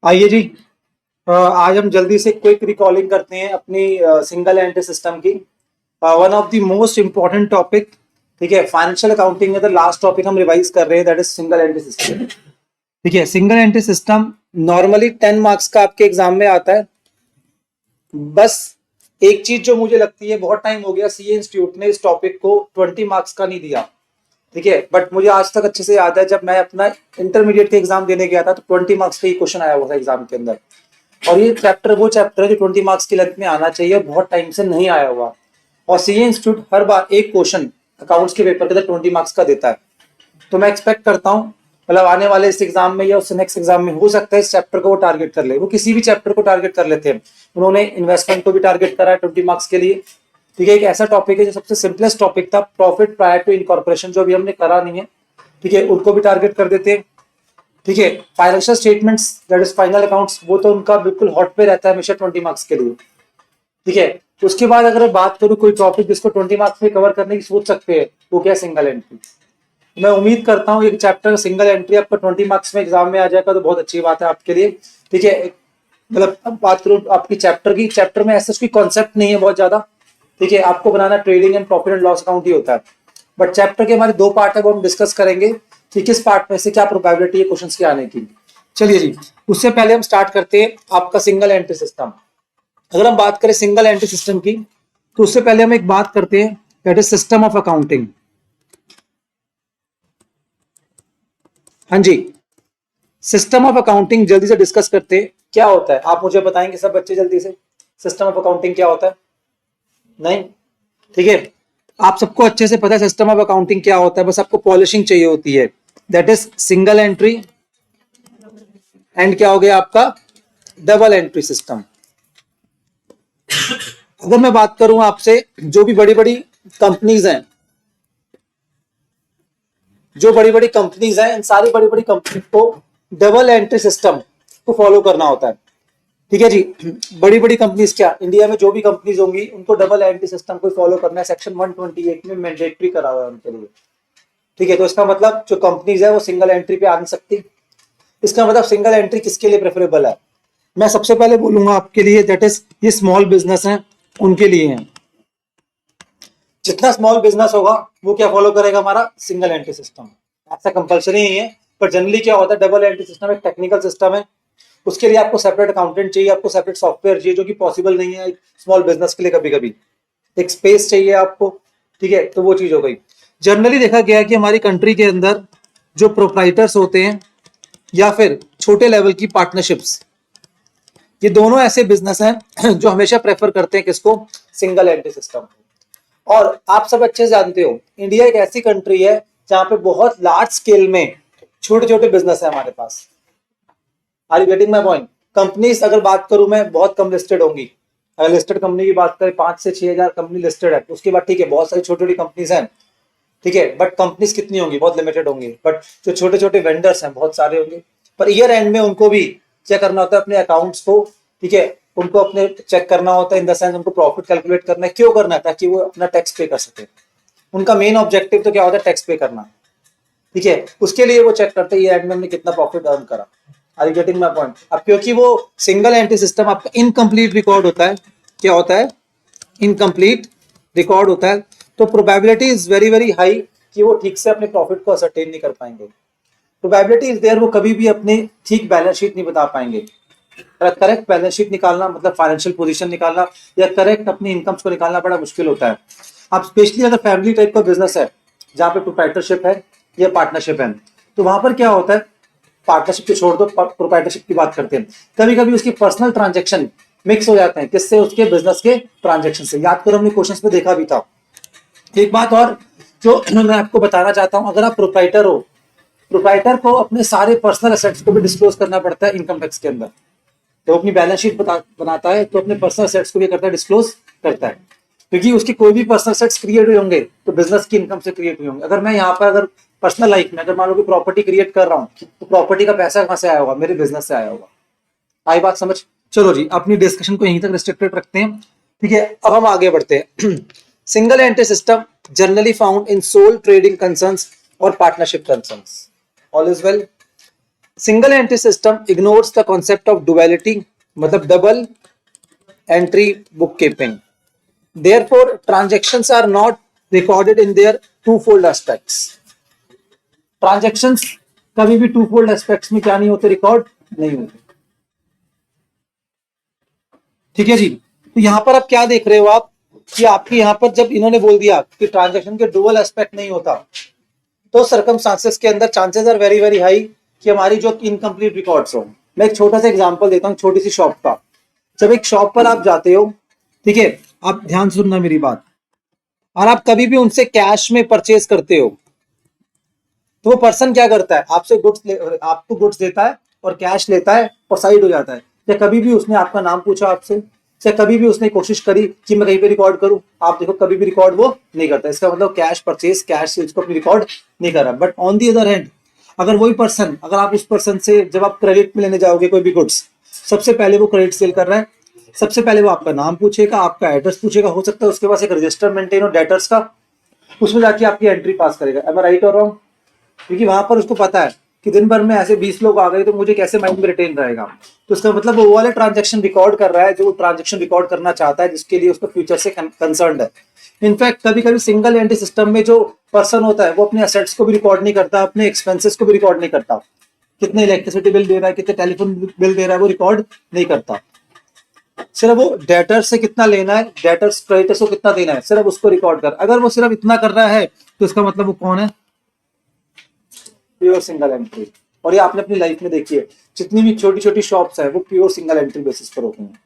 आइए जी। आज हम जल्दी से क्विक रिकॉलिंग करते हैं अपनी सिंगल एंट्री सिस्टम की। One of the most important topic, ठीक है, फाइनेंशियल अकाउंटिंग में द लास्ट टॉपिक हम रिवाइज कर रहे हैं, that is single entry system. ठीक है, single entry system normally 10 marks का आपके एग्जाम में आता है। बस एक चीज जो मुझे लगती है, बहुत टाइम हो गया सीए इंस्टीट्यूट ने इस टॉपिक को 20 मार्क्स का नहीं दिया। ठीक है, बट मुझे आज तक अच्छे से याद है, जब मैं अपना इंटरमीडिएट के एग्जाम देने गया था तो 20 मार्क्स का ही क्वेश्चन आया हुआ था एग्जाम के अंदर। और ये चैप्टर वो चैप्टर है जो 20 मार्क्स की लेंथ में आना चाहिए, बहुत टाइम से नहीं आया हुआ। और सीए इंस्टीट्यूट हर बार एक क्वेश्चन अकाउंट्स के पेपर के अंदर 20 मार्क्स का देता है। तो मैं एक्सपेक्ट करता हूँ, मतलब आने वाले इस एग्जाम में या उससे नेक्स्ट एग्जाम में हो सकता है इस चैप्टर को वो टारगेट कर ले। वो किसी भी चैप्टर को टारगेट कर लेते हैं। उन्होंने इन्वेस्टमेंट को भी टारगेट करा है 20 मार्क्स के लिए। ठीक है, एक ऐसा टॉपिक है जो सबसे सिंपलेस्ट टॉपिक था, प्रॉफिट प्रायर टू इनकॉर्पोरेशन, जो अभी हमने करा नहीं है। ठीक है, उनको भी टारगेट कर देते हैं। ठीक है, financial statements that is final accounts, वो तो उनका बिल्कुल हॉट पे रहता है हमेशा 20 मार्क्स के लिए। ठीक है, उसके बाद अगर बात करूं कोई टॉपिक जिसको 20 मार्क्स में कवर करने की सोच सकते हैं, वो क्या, सिंगल एंट्री। मैं उम्मीद करता हूँ एक चैप्टर सिंगल एंट्री आपका 20 मार्क्स में एग्जाम में आ जाएगा तो बहुत अच्छी बात है आपके लिए। ठीक है, मतलब अब बात करूँ आपकी चैप्टर की, चैप्टर में ऐसा कोई कॉन्सेप्ट नहीं है बहुत ज्यादा। ठीक है, आपको बनाना trading and profit and loss account ही होता है। बट चैप्टर के हमारे 2 पार्ट है, वो हम डिस्कस करेंगे कि किस पार्ट में से क्या प्रोबेबिलिटी है क्वेश्चन के आने की। चलिए जी, उससे पहले हम स्टार्ट करते हैं आपका सिंगल एंट्री सिस्टम। अगर हम बात करें सिंगल एंट्री सिस्टम की, तो उससे पहले हम एक बात करते हैं, that is system of accounting. हाँ जी, सिस्टम ऑफ अकाउंटिंग जल्दी से डिस्कस करते हैं, क्या होता है आप मुझे बताएंगे सब बच्चे जल्दी से, सिस्टम ऑफ अकाउंटिंग क्या होता है? नहीं, ठीक है, आप सबको अच्छे से पता है सिस्टम ऑफ अकाउंटिंग क्या होता है, बस आपको पॉलिशिंग चाहिए होती है। That is single entry and क्या हो गया आपका, डबल एंट्री सिस्टम। अगर मैं बात करूं आपसे, जो भी बड़ी बड़ी कंपनीज हैं, जो बड़ी बड़ी कंपनीज हैं, इन सारी बड़ी बड़ी कंपनी को डबल एंट्री सिस्टम को फॉलो करना होता है। ठीक है जी, बड़ी बड़ी कंपनीज क्या, इंडिया में जो भी कंपनीज होंगी उनको डबल एंट्री सिस्टम को फॉलो करना है, सेक्शन 128 में मैंडेटरी करा हुआ है उनके लिए। ठीक है, तो इसका मतलब जो कंपनीज है वो सिंगल एंट्री पे आ नहीं सकती। इसका मतलब सिंगल एंट्री किसके लिए प्रेफरेबल है? मैं सबसे पहले बोलूंगा आपके लिए, दैट इज ये स्मॉल बिजनेस है उनके लिए है। जितना स्मॉल बिजनेस होगा वो क्या फॉलो करेगा, हमारा सिंगल एंट्री सिस्टम। ऐसा कंपलसरी नहीं है, पर जनरली क्या होता है, डबल एंट्री सिस्टम एक टेक्निकल सिस्टम है। उसके लिए आपको सेपरेट अकाउंटेंट चाहिए, आपको सेपरेट सॉफ्टवेयर चाहिए, जो कि पॉसिबल नहीं है स्मॉल बिजनेस के लिए। कभी कभी एक स्पेस चाहिए आपको। ठीक है, तो वो चीज हो गई। जनरली देखा गया है कि हमारी कंट्री के अंदर जो प्रोप्राइटर्स होते हैं या फिर छोटे लेवल की पार्टनरशिप्स, ये दोनों ऐसे बिजनेस हैं जो हमेशा प्रेफर करते हैं किसको, सिंगल एंट्री सिस्टम। और आप सब अच्छे से जानते हो, इंडिया एक ऐसी कंट्री है जहां पे बहुत लार्ज स्केल में छोटे छोटे बिजनेस है हमारे पास। Are you getting my point? Companies अगर बात करूं मैं, बहुत कम लिस्टेड होंगी। अगर लिस्टेड कंपनी की बात करें 5 से 6 हजार कंपनी लिस्टेड है, उसके बाद ठीक है बहुत सारी छोटी छोटी कंपनीज हैं। ठीक है, बट कंपनीज कितनी होंगी, बहुत लिमिटेड होंगी। बट जो छोटे छोटे वेंडर्स हैं बहुत सारे होंगे। पर ईयर एंड में उनको भी चेक करना होता है अपने अकाउंट्स को। ठीक है, उनको अपने चेक करना होता है, इन द सेंस उनको प्रॉफिट कैलकुलेट करना है। क्यों करना है? ताकि वो अपना टैक्स पे कर सके। उनका मेन ऑब्जेक्टिव तो क्या होता है, टैक्स पे करना। ठीक है, उसके लिए वो चेक करते हैं एंड में हमने कितना प्रॉफिट अर्न करा। Are you getting my point? अब क्योंकि वो सिंगल एंट्री सिस्टम आपका इनकम्प्लीट रिकॉर्ड होता है, क्या होता है, इनकम्प्लीट रिकॉर्ड होता है, तो probability is very very high कि वो ठीक से अपने प्रॉफिट को असरटेन नहीं कर पाएंगे। प्रोबेबिलिटी इज देयर, वो कभी भी अपने ठीक बैलेंस शीट नहीं बता पाएंगे। करेक्ट बैलेंस शीट निकालना, मतलब फाइनेंशियल पोजीशन निकालना या करेक्ट अपनी इनकम्स को निकालना बड़ा मुश्किल होता है। अब स्पेशली अगर फैमिली टाइप का बिजनेस है जहाँ पे प्रोप्राइटरशिप है या पार्टनरशिप है, तो वहां पर क्या होता है, पार्टनरशिप को छोड़ दो, प्रोप्राइटरशिप की बात करते हैं, कभी कभी उसकी पर्सनल ट्रांजेक्शन मिक्स हो जाते हैं, किससे, उसके बिजनेस के ट्रांजेक्शन से। याद करो हमने क्वेश्चंस में देखा भी था। एक बात और जो मैं आपको बताना चाहता हूं, अगर आप प्रोप्राइटर हो, प्रोप्राइटर को अपने सारे पर्सनल एसेट्स को भी डिस्क्लोज करना पड़ता है इनकम टैक्स के अंदर। तो अपनी बैलेंस शीट बनाता है तो अपने पर्सनल सेट्स को भी करता है, डिस्क्लोज करता है। क्योंकि उसकी कोई भी पर्सनल सेट्स क्रिएट हुए होंगे तो बिजनेस की इनकम से क्रिएट हुए होंगे। अगर मैं यहाँ पर अगर पर्सनल लाइफ में अगर मान लो कि प्रॉपर्टी क्रिएट कर रहा हूँ, तो प्रॉपर्टी का पैसा कहाँ से आया होगा, मेरे बिजनेस से आया होगा। आई बात समझ? चलो जी, अपनी डिस्कशन को यहीं तक रिस्ट्रिक्टेड रखते हैं। ठीक है, अब हम आगे बढ़ते हैं। Single entry system generally found in sole trading concerns और partnership concerns. All is well. Single entry system ignores the concept of duality, मतलब double entry book keeping. Therefore, transactions are not recorded in their twofold aspects. Transactions कभी भी twofold aspects में क्या नहीं होते, record नहीं होते। ठीक है जी। तो यहां पर आप क्या देख रहे हो आप कि आपके यहां पर जब इन्होंने बोल दिया कि ट्रांजैक्शन के डुअल एस्पेक्ट नहीं होता, तो सर्कमस्टांसेस के अंदर chances are very very high कि हमारी जो इनकम्प्लीट रिकॉर्ड्स हो। मैं एक छोटा सा एग्जांपल देता हूँ, छोटी सी शॉप का। जब एक शॉप पर आप जाते हो, ठीक है, आप ध्यान से सुनना मेरी बात, और आप कभी भी उनसे कैश में परचेज करते हो, तो वो पर्सन क्या करता है, आपसे आपको गुड्स देता है और कैश लेता है और साइड हो जाता है। या कभी भी उसने आपका नाम पूछा आपसे, या कभी भी उसने कोशिश करी कि मैं कहीं पे रिकॉर्ड करूं, आप देखो कभी भी रिकॉर्ड वो नहीं करता। इसका मतलब कैश परचेज, कैश सेल्स को अपनी रिकॉर्ड नहीं कर रहा। But on the other hand, अगर वही पर्सन, अगर आप उस पर्सन से जब आप क्रेडिट में लेने जाओगे कोई भी गुड्स, सबसे पहले वो क्रेडिट सेल कर रहा है, सबसे पहले वो आपका नाम पूछेगा, आपका एड्रेस पूछेगा, हो सकता है उसके पास एक रजिस्टर मेंटेन हो डेटर्स का, उसमें जाके आपकी एंट्री पास करेगा। एम आई राइट और रॉन्ग? क्योंकि वहां पर उसको पता है कि दिन भर में ऐसे 20 लोग आ गए तो मुझे कैसे माइंड में रिटेन रहेगा। तो इसका मतलब वो वाले ट्रांजैक्शन रिकॉर्ड कर रहा है जो ट्रांजैक्शन रिकॉर्ड करना चाहता है, जिसके लिए उसका फ्यूचर से कंसर्न है। इनफैक्ट कभी कभी सिंगल एंट्री सिस्टम में जो पर्सन होता है वो अपने असेट्स को भी रिकॉर्ड नहीं करता, अपने एक्सपेंसेस को भी रिकॉर्ड नहीं करता। कितने इलेक्ट्रिसिटी बिल दे रहा है, कितने टेलीफोन बिल दे रहा है, वो रिकॉर्ड नहीं करता। सिर्फ वो डेटर से कितना लेना है, डेटर्स क्रेडिटर्स को कितना देना है, सिर्फ उसको रिकॉर्ड कर। अगर वो सिर्फ इतना कर रहा है तो इसका मतलब वो कौन है, प्योर सिंगल एंट्री। और ये आपने अपनी लाइफ में देखी है, जितनी भी छोटी छोटी शॉप्स है वो प्योर सिंगल एंट्री बेसिस पर होती हैं,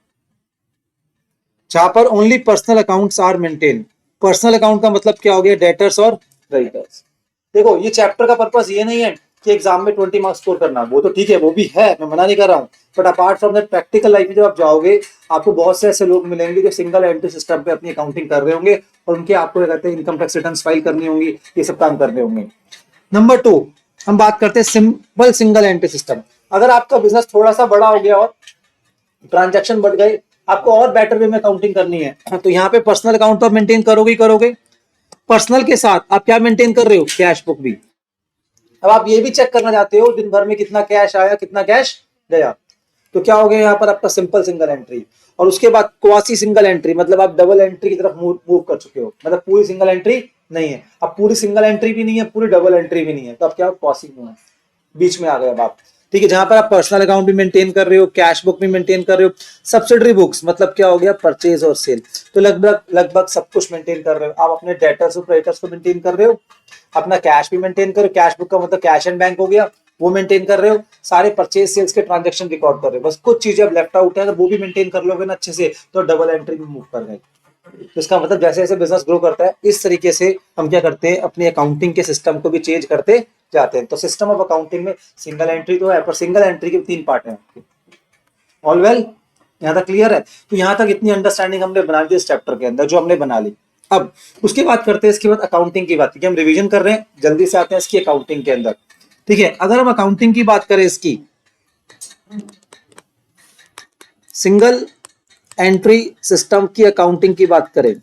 जहां पर only personal accounts are maintain. Personal account का मतलब क्या हो गया, डेटर्स और क्रेडिटर्स। देखो ये चैप्टर का पर्पस ये नहीं है कि एग्जाम में 20 मार्क्स स्कोर करना, वो तो ठीक है, वो भी है, मैं मना नहीं कर रहा हूँ। But apart from that practical life में जब आप जाओगे, आपको बहुत से ऐसे लोग मिलेंगे जो सिंगल एंट्री सिस्टम पे अपनी अकाउंटिंग कर रहे होंगे, और उनके आपको क्या कहते हैं, इनकम टैक्स रिटर्न फाइल करनी होंगी, ये सब काम करने होंगे। नंबर 2, हम बात करते हैं सिंपल सिंगल एंट्री सिस्टम। अगर आपका बिजनेस थोड़ा सा बड़ा हो गया और ट्रांजैक्शन बढ़ गए, आपको और बेटर वे में अकाउंटिंग करनी है, तो यहाँ पे पर्सनल अकाउंट तो आप मेंटेन करोगे ही करोगे। पर्सनल के साथ आप क्या मेंटेन कर रहे हो, कैश बुक भी। अब आप ये भी चेक करना चाहते हो दिन भर में कितना कैश आया, कितना कैश गया, तो क्या हो गया यहाँ पर आपका सिंपल सिंगल एंट्री। और उसके बाद क्वासी सिंगल एंट्री, मतलब आप डबल एंट्री की तरफ मूव कर चुके हो, मतलब पूरी सिंगल एंट्री नहीं है, अब पूरी सिंगल एंट्री भी नहीं है, पूरी डबल एंट्री भी नहीं है, तो अब क्या क्वासी में है, बीच में आ गए अब आप। ठीक है, जहां पर आप पर्सनल अकाउंट भी मेंटेन कर रहे हो, कैश बुक भी मेंटेन कर रहे हो, सब्सिडरी बुक्स मतलब क्या हो गया, परचेज और सेल, तो लगभग लगभग सब कुछ मेंटेन कर रहे हो आप। अपने डेटर्स और क्रेडिटर्स को मेंटेन कर रहे हो, अपना कैश भी मेंटेन कर रहे हो, कैश बुक का मतलब कैश एंड बैंक हो गया, वो मेंटेन कर रहे हो, सारे परचेज सेल्स के ट्रांजेक्शन रिकॉर्ड कर रहे हो। बस कुछ चीजें अब लेफ्ट आउट है, अगर वो भी मेंटेन कर लोगे ना अच्छे से, तो डबल एंट्री में मूव कर गए। तो इसका मतलब जैसे जैसे बिजनेस ग्रो करता है, इस तरीके से हम क्या करते हैं, अपनी अकाउंटिंग के सिस्टम को भी चेंज करते जाते हैं। तो सिस्टम ऑफ अकाउंटिंग में सिंगल एंट्री तो है, पर सिंगल एंट्री के 3 पार्ट हैं। ऑल वेल, यहाँ तक क्लियर है? तो यहाँ तक इतनी अंडरस्टैंडिंग हमने बना दी इस चैप्टर के अंदर, जो हमने बना ली। अब उसके बाद करते हैं, इसके बाद अकाउंटिंग की बात, क्योंकि हम रिवीजन कर रहे हैं, जल्दी से आते हैं इसकी अकाउंटिंग के अंदर। ठीक है, अगर हम अकाउंटिंग की बात करें, इसकी सिंगल एंट्री सिस्टम की अकाउंटिंग की बात करें,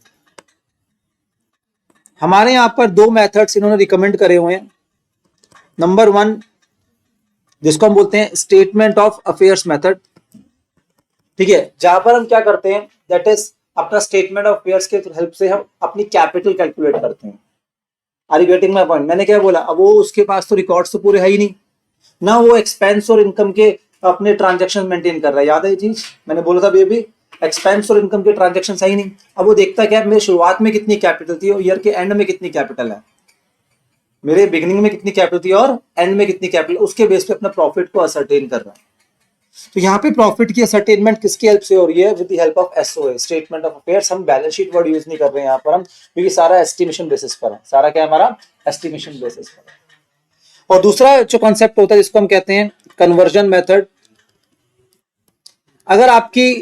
हमारे यहां पर 2 मेथड्स इन्होंने रिकमेंड करे हुए हैं। नंबर 1, जिसको हम बोलते हैं स्टेटमेंट ऑफ अफेयर्स मेथड। ठीक है, जहां पर हम क्या करते हैं, दैट इज अपना स्टेटमेंट ऑफ अफेयर्स के हेल्प से हम अपनी कैपिटल कैलकुलेट करते हैं। Are you getting my point? मैंने क्या बोला, अब वो उसके पास तो रिकॉर्ड्स तो पूरे है ही नहीं ना, वो एक्सपेंस और इनकम के अपने ट्रांजैक्शन मेंटेन कर रहा है। याद है ये चीज मैंने बोला था, ये भी एक्सपेंस और इनकम के ट्रांजैक्शन सही नहीं। अब वो देखता क्या, मेरे शुरुआत में कितनी कैपिटल थी और ईयर के एंड में कितनी कैपिटल है, मेरे बिगिनिंग में कितनी कैपिटल थी और एंड में कितनी कैपिटल, उसके बेस पे अपना प्रॉफिट को असरटेन कर रहा है। तो यहाँ पे प्रॉफिट की असरटेनमेंट किसकी हेल्प से हो रही है, with the help of SOA, statement of affairs. हम बैलेंस शीट वर्ड यूज नहीं कर रहे हैं यहाँ पर हम, क्योंकि सारा एस्टिमेशन बेसिस पर है, सारा क्या हमारा एस्टिमेशन बेसिस पर है। और दूसरा जो कॉन्सेप्ट होता है जिसको हम कहते हैं कन्वर्जन मेथड। अगर आपकी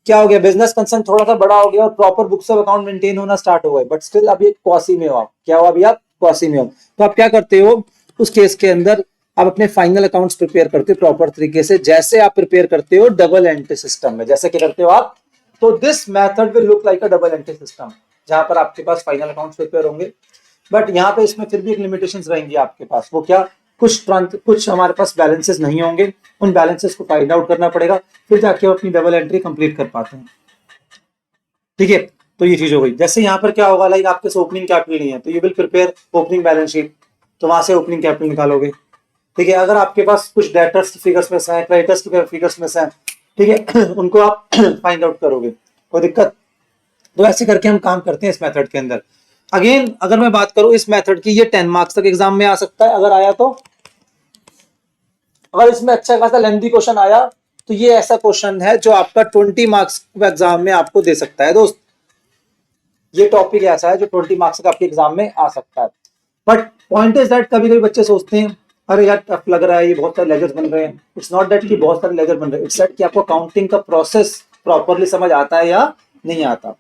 क्या हो गया, बिजनेस कंसर्न थोड़ा सा बड़ा हो गया और proper books of account maintain होना स्टार्ट हो गए, बट स्टिल अभी क्वासी में हो आप, क्या हो अभी आप क्वासी में हो, तो आप क्या करते हो उस केस के अंदर, आप अपने फाइनल अकाउंट्स प्रिपेयर करते हो प्रॉपर तरीके से, जैसे आप प्रिपेयर करते हो डबल एंट्री सिस्टम में, जैसे क्या करते हो आप। तो this method will look like a double entry system, जहां पर आपके पास फाइनल अकाउंट्स प्रिपेयर होंगे। बट यहाँ पे इसमें फिर भी एक लिमिटेशंस रहेंगी आपके पास, वो क्या, कुछ हमारे पास बैलेंसेस नहीं होंगे, उन बैलेंसेस को फाइंड आउट करना पड़ेगा, फिर जाके हम अपनी डबल एंट्री कंप्लीट कर पाते हैं। ठीक है, तो ये चीज हो गई। जैसे यहाँ पर क्या होगा, लाइक आपके ओपनिंग कैपिटल नहीं है तो you will prepare opening balance sheet, तो वहां से ओपनिंग कैपिटल निकालोगे। ठीक है, अगर आपके पास कुछ डेटर्स की फिगर्स में से है, क्रेडिटर्स की फिगर्स में से है, ठीक है, उनको आप फाइंड आउट करोगे, कोई दिक्कत। तो ऐसे करके हम काम करते हैं इस मेथड के अंदर। अगेन अगर मैं बात करूं इस मेथड की, ये 10 मार्क्स तक एग्जाम में आ सकता है, अगर आया तो। अगर इसमें अच्छा खासा लेंथी क्वेश्चन आया तो ये ऐसा क्वेश्चन है जो आपका 20 मार्क्स एग्जाम में आपको दे सकता है दोस्त। ये टॉपिक ऐसा है जो 20 मार्क्स का आपके एग्जाम में आ सकता है। बट पॉइंट इज दैट कभी कभी बच्चे सोचते हैं अरे यार टफ लग रहा है, ये बहुत सारे लेजर्स बन रहे हैं। इट्स नॉट दैट कि बहुत सारे लेजर बन रहे हैं, इट्स दैट कि आपको काउंटिंग का प्रोसेस प्रॉपरली समझ आता है या नहीं आता।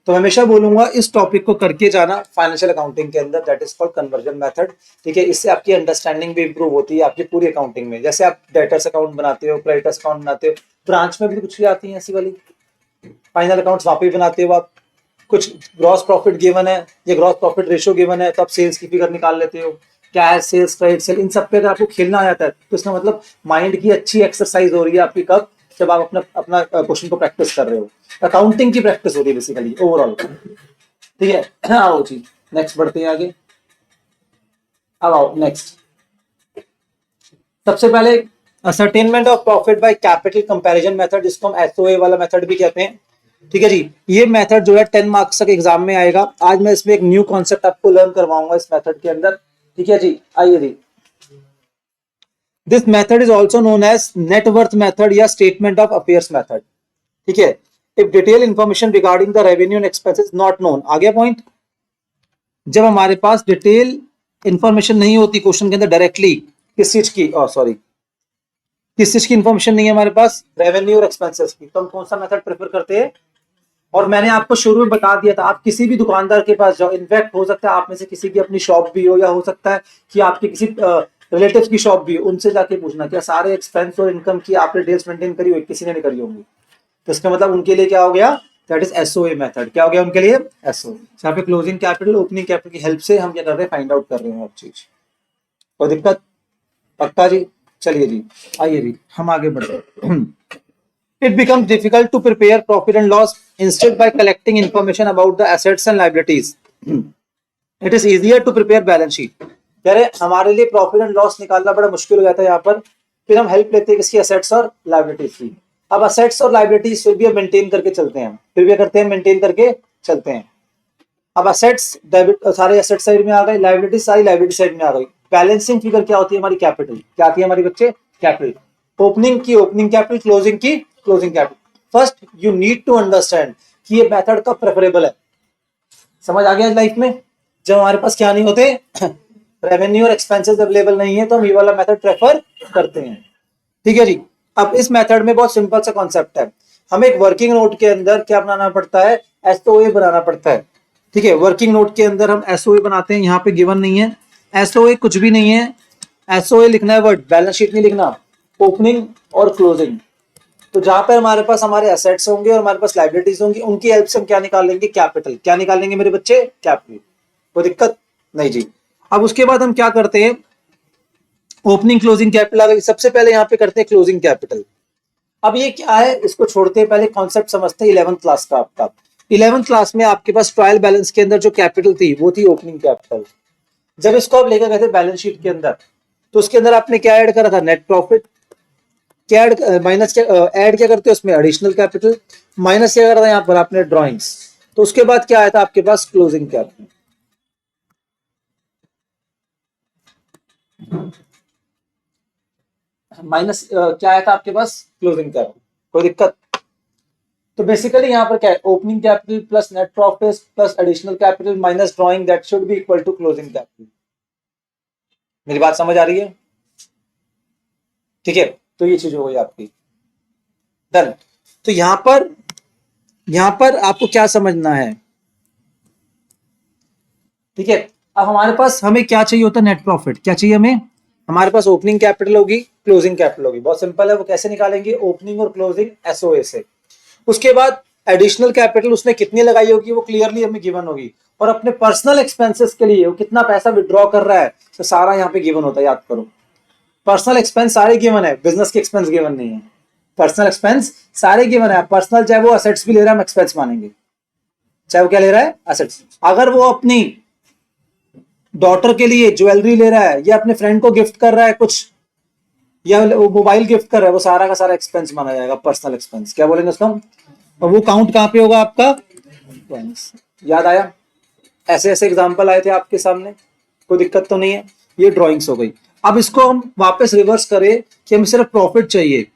तो हमेशा बोलूंगा इस टॉपिक को करके जाना फाइनेंशियल अकाउंटिंग के अंदर, that is called conversion method. ठीक है, इससे आपकी अंडरस्टैंडिंग भी इंप्रूव होती है आपकी पूरी अकाउंटिंग में। जैसे आप डेटर्स अकाउंट बनाते हो, क्रेडिटर्स अकाउंट बनाते हो, ब्रांच में भी कुछ भी आती है ऐसी वाली, फाइनल अकाउंट्स वहां पे बनाते हो आप। कुछ ग्रॉस प्रॉफिट गिवन है, ये ग्रॉस प्रॉफिट रेशियो गिवन है, तो आप सेल्स की फिगर निकाल लेते हो, कैश सेल्स क्रेडिट सेल, इन सब पे अगर आपको खेलना आ जाता है तो इसका मतलब माइंड की अच्छी एक्सरसाइज हो रही है आपकी, कब, जब आप अपना अपना क्वेश्चन को प्रैक्टिस कर रहे हो। अकाउंटिंग की प्रैक्टिस हो रही है बेसिकली ओवरऑल। ठीक है, आओ जी नेक्स्ट बढ़ते हैं आगे। अब आओ नेक्स्ट, सबसे पहले ascertainment of profit by capital comparison method, जिसको हम एसओए वाला मेथड भी कहते हैं। ठीक है जी, ये मेथड जो है 10 मार्क्स तक एग्जाम में आएगा। आज मैं इसमें एक न्यू कॉन्सेप्ट आपको लर्न करवाऊंगा इस मेथड के अंदर। ठीक है जी, आइए जी। This method is also known as net worth method या स्टेटमेंट ऑफ अफेयर्स मेथड। ठीक है, if detail information regarding the revenue and expenses not known, आ गया पॉइंट। जब हमारे पास डिटेल इंफॉर्मेशन नहीं होती क्वेश्चन के अंदर डायरेक्टली, किस चीज की, सॉरी किस चीज की इंफॉर्मेशन नहीं है हमारे पास, रेवेन्यू और एक्सपेंसेस की, तो हम कौन सा मेथड प्रेफर करते हैं। और मैंने आपको शुरू में बता दिया था, आप किसी भी दुकानदार के पास जाओ, इनफैक्ट हो सकता है आप में से किसी की अपनी शॉप भी हो, या हो सकता है कि आपके किसी रिलेटिव की शॉप भी हो, उनसे जाके पूछना क्या सारे एक्सपेंस और इनकम की आपने डिटेल्स मेंटेन करी हुई, किसी ने नहीं करी होंगी। तो इसका मतलब उनके लिए क्या हो गया, दैट इज एसओए मेथड। क्या हो गया उनके लिए, एसओए। यहाँ पे क्लोजिंग कैपिटल ओपनिंग कैपिटल की हेल्प से हम क्या कर रहे हैं, फाइंड आउट कर रहे हैं हर चीज। कोई दिक्कत, पक्का जी। चलिए जी, आइए जी हम आगे बढ़ते हैं। It becomes difficult to prepare profit and loss instead by collecting information about the assets and liabilities. It is easier to prepare balance sheet. यारे हमारे लिए प्रॉफिट एंड लॉस निकालना बड़ा मुश्किल हो जाता है यहाँ पर, फिर हम हेल्प लेते हैं किसकी, असेट्स और लाइबिलिटीज की। अब असेट्स और लाइबिलिटीज फिर भी हम मेंटेन करके चलते हैं, फिर भी करते हैं मेंटेन करके चलते हैं। अब असेट्स डेबिट सारे असेट साइड में आ गए, लाइबिलिटीज सारी लाइबिलिटी साइड में आ गई। बैलेंसिंग फिगर क्या होती है हमारी, कैपिटल। क्या आती है हमारी बच्चे, कैपिटल। ओपनिंग की ओपनिंग कैपिटल, क्लोजिंग की closing capital. First you need to understand कि ये मेथड का प्रेफरेबल है। समझ आ गया लाइफ में, जब हमारे पास क्या नहीं होते, रेवेन्यू और एक्सपेंसेस अवेलेबल नहीं है, तो हम ये वाला मेथड प्रेफर करते हैं। ठीक है जी, अब इस मेथड में बहुत सिंपल सा कॉन्सेप्ट है, हमें एक वर्किंग नोट के अंदर क्या बनाना पड़ता है, एसओए बनाना पड़ता है। ठीक है, वर्किंग नोट के अंदर हम एसओए बनाते हैं, यहाँ पे गिवन नहीं है एसओए, कुछ भी नहीं है। एसओए लिखना है वर्ड, बैलेंस शीट नहीं लिखना, ओपनिंग और क्लोजिंग। तो जहां पर हमारे पास हमारे असेट्स होंगे और हमारे पास लाइबिलिटीज होंगी, उनकी हेल्प से हम क्या निकाल लेंगे, कैपिटल। क्या निकाल लेंगे मेरे बच्चे, कैपिटल। कोई दिक्कत नहीं जी। अब उसके बाद हम क्या करते हैं, ओपनिंग क्लोजिंग कैपिटल आ गई, सबसे पहले यहाँ पे करते हैं क्लोजिंग कैपिटल। अब ये क्या है, इसको छोड़ते हैं, पहले कॉन्सेप्ट समझते हैं 11th क्लास का आपका। 11th क्लास में आपके पास ट्रायल बैलेंस के अंदर जो कैपिटल थी वो थी ओपनिंग कैपिटल। जब इसको आप लेकर गए थे बैलेंस शीट के अंदर, तो उसके अंदर आपने क्या ऐड करा था, नेट प्रॉफिट। क्या ऐड, माइनस क्या ऐड क्या करते हैं उसमें, एडिशनल कैपिटल। माइनस क्या करा था यहाँ पर आपने, ड्रॉइंग्स। तो उसके बाद क्या आया था आपके पास, क्लोजिंग कैपिटल। माइनस क्या आया था आपके पास, क्लोजिंग कैपिटल। कोई दिक्कत। तो बेसिकली यहाँ पर क्या है, opening capital plus net profit plus additional capital minus drawing, that should be equal to closing capital. मेरी बात समझ आ रही है, ठीक है। तो ये चीज हो गई आपकी डन। तो यहां पर आपको क्या समझना है, ठीक है। अब हमारे पास हमें क्या चाहिए होता है, नेट प्रॉफिट। क्या चाहिए हमें, हमारे पास ओपनिंग कैपिटल होगी, क्लोजिंग कैपिटल होगी। बहुत सिंपल है, वो कैसे निकालेंगे, ओपनिंग और क्लोजिंग एसओए से। उसके बाद एडिशनल कैपिटल उसने कितनी लगाई होगी वो क्लियरली हमें गिवन होगी, और अपने पर्सनल एक्सपेंसेस के लिए वो कितना पैसा विड्रॉ कर रहा है तो सारा यहाँ पे गिवन होता है, याद करो। पर्सनल एक्सपेंस सारे गिवन है, बिजनेस के एक्सपेंस गिवन नहीं है। पर्सनल एक्सपेंस सारे गिवन है, पर्सनल चाहे वो असेट्स भी ले रहा है हम एक्सपेंस मानेंगे, चाहे वो क्या ले रहा है असेट्स। अगर वो अपनी डॉटर के लिए ज्वेलरी ले रहा है या अपने फ्रेंड को गिफ्ट कर रहा है कुछ, या वो मोबाइल गिफ्ट कर रहा है, वो सारा का सारा एक्सपेंस माना जाएगा, पर्सनल एक्सपेंस क्या बोलेंगे उसका। और वो काउंट कहाँ पे होगा आपका, याद आया। ऐसे ऐसे एग्जांपल आए थे आपके सामने, कोई दिक्कत तो नहीं है। ये ड्राइंग्स हो गई। अब इसको हम वापस रिवर्स करें कि हमें सिर्फ प्रॉफिट चाहिए,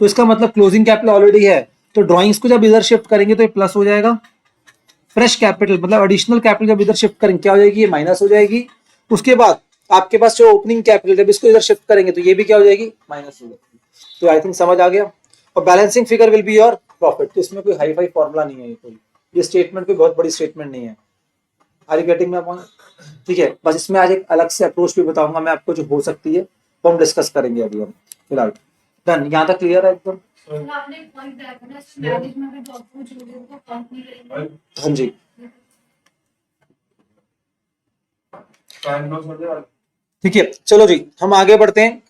तो इसका मतलब क्लोजिंग कैपिटल ऑलरेडी है, तो ड्राइंग्स को जब इधर शिफ्ट करेंगे तो ये प्लस हो जाएगा। फ्रेश कैपिटल मतलब एडिशनल कैपिटल जब इधर शिफ्ट करेंगे क्या हो जाएगी, ये माइनस हो जाएगी। उसके बाद आपके पास जो ओपनिंग कैपिटल जब इसको इधर शिफ्ट करेंगे तो ये भी क्या हो जाएगी, माइनस हो जाएगी। तो आई थिंक समझ आ गया। और balancing figure will be your profit, तो इसमें कोई हाई फाई फॉर्मूला नहीं है, ये स्टेटमेंट कोई बहुत बड़ी स्टेटमेंट नहीं है। Are you getting my point? ठीक है, बस इसमें आज एक अलग से अप्रोच भी बताऊंगा मैं आपको जो हो सकती है, तो हम डिस्कस करेंगे अभी हम फिलहाल। डन, यहाँ तक क्लियर है एकदम? हाँ जी, ठीक है, चलो जी हम आगे बढ़ते हैं।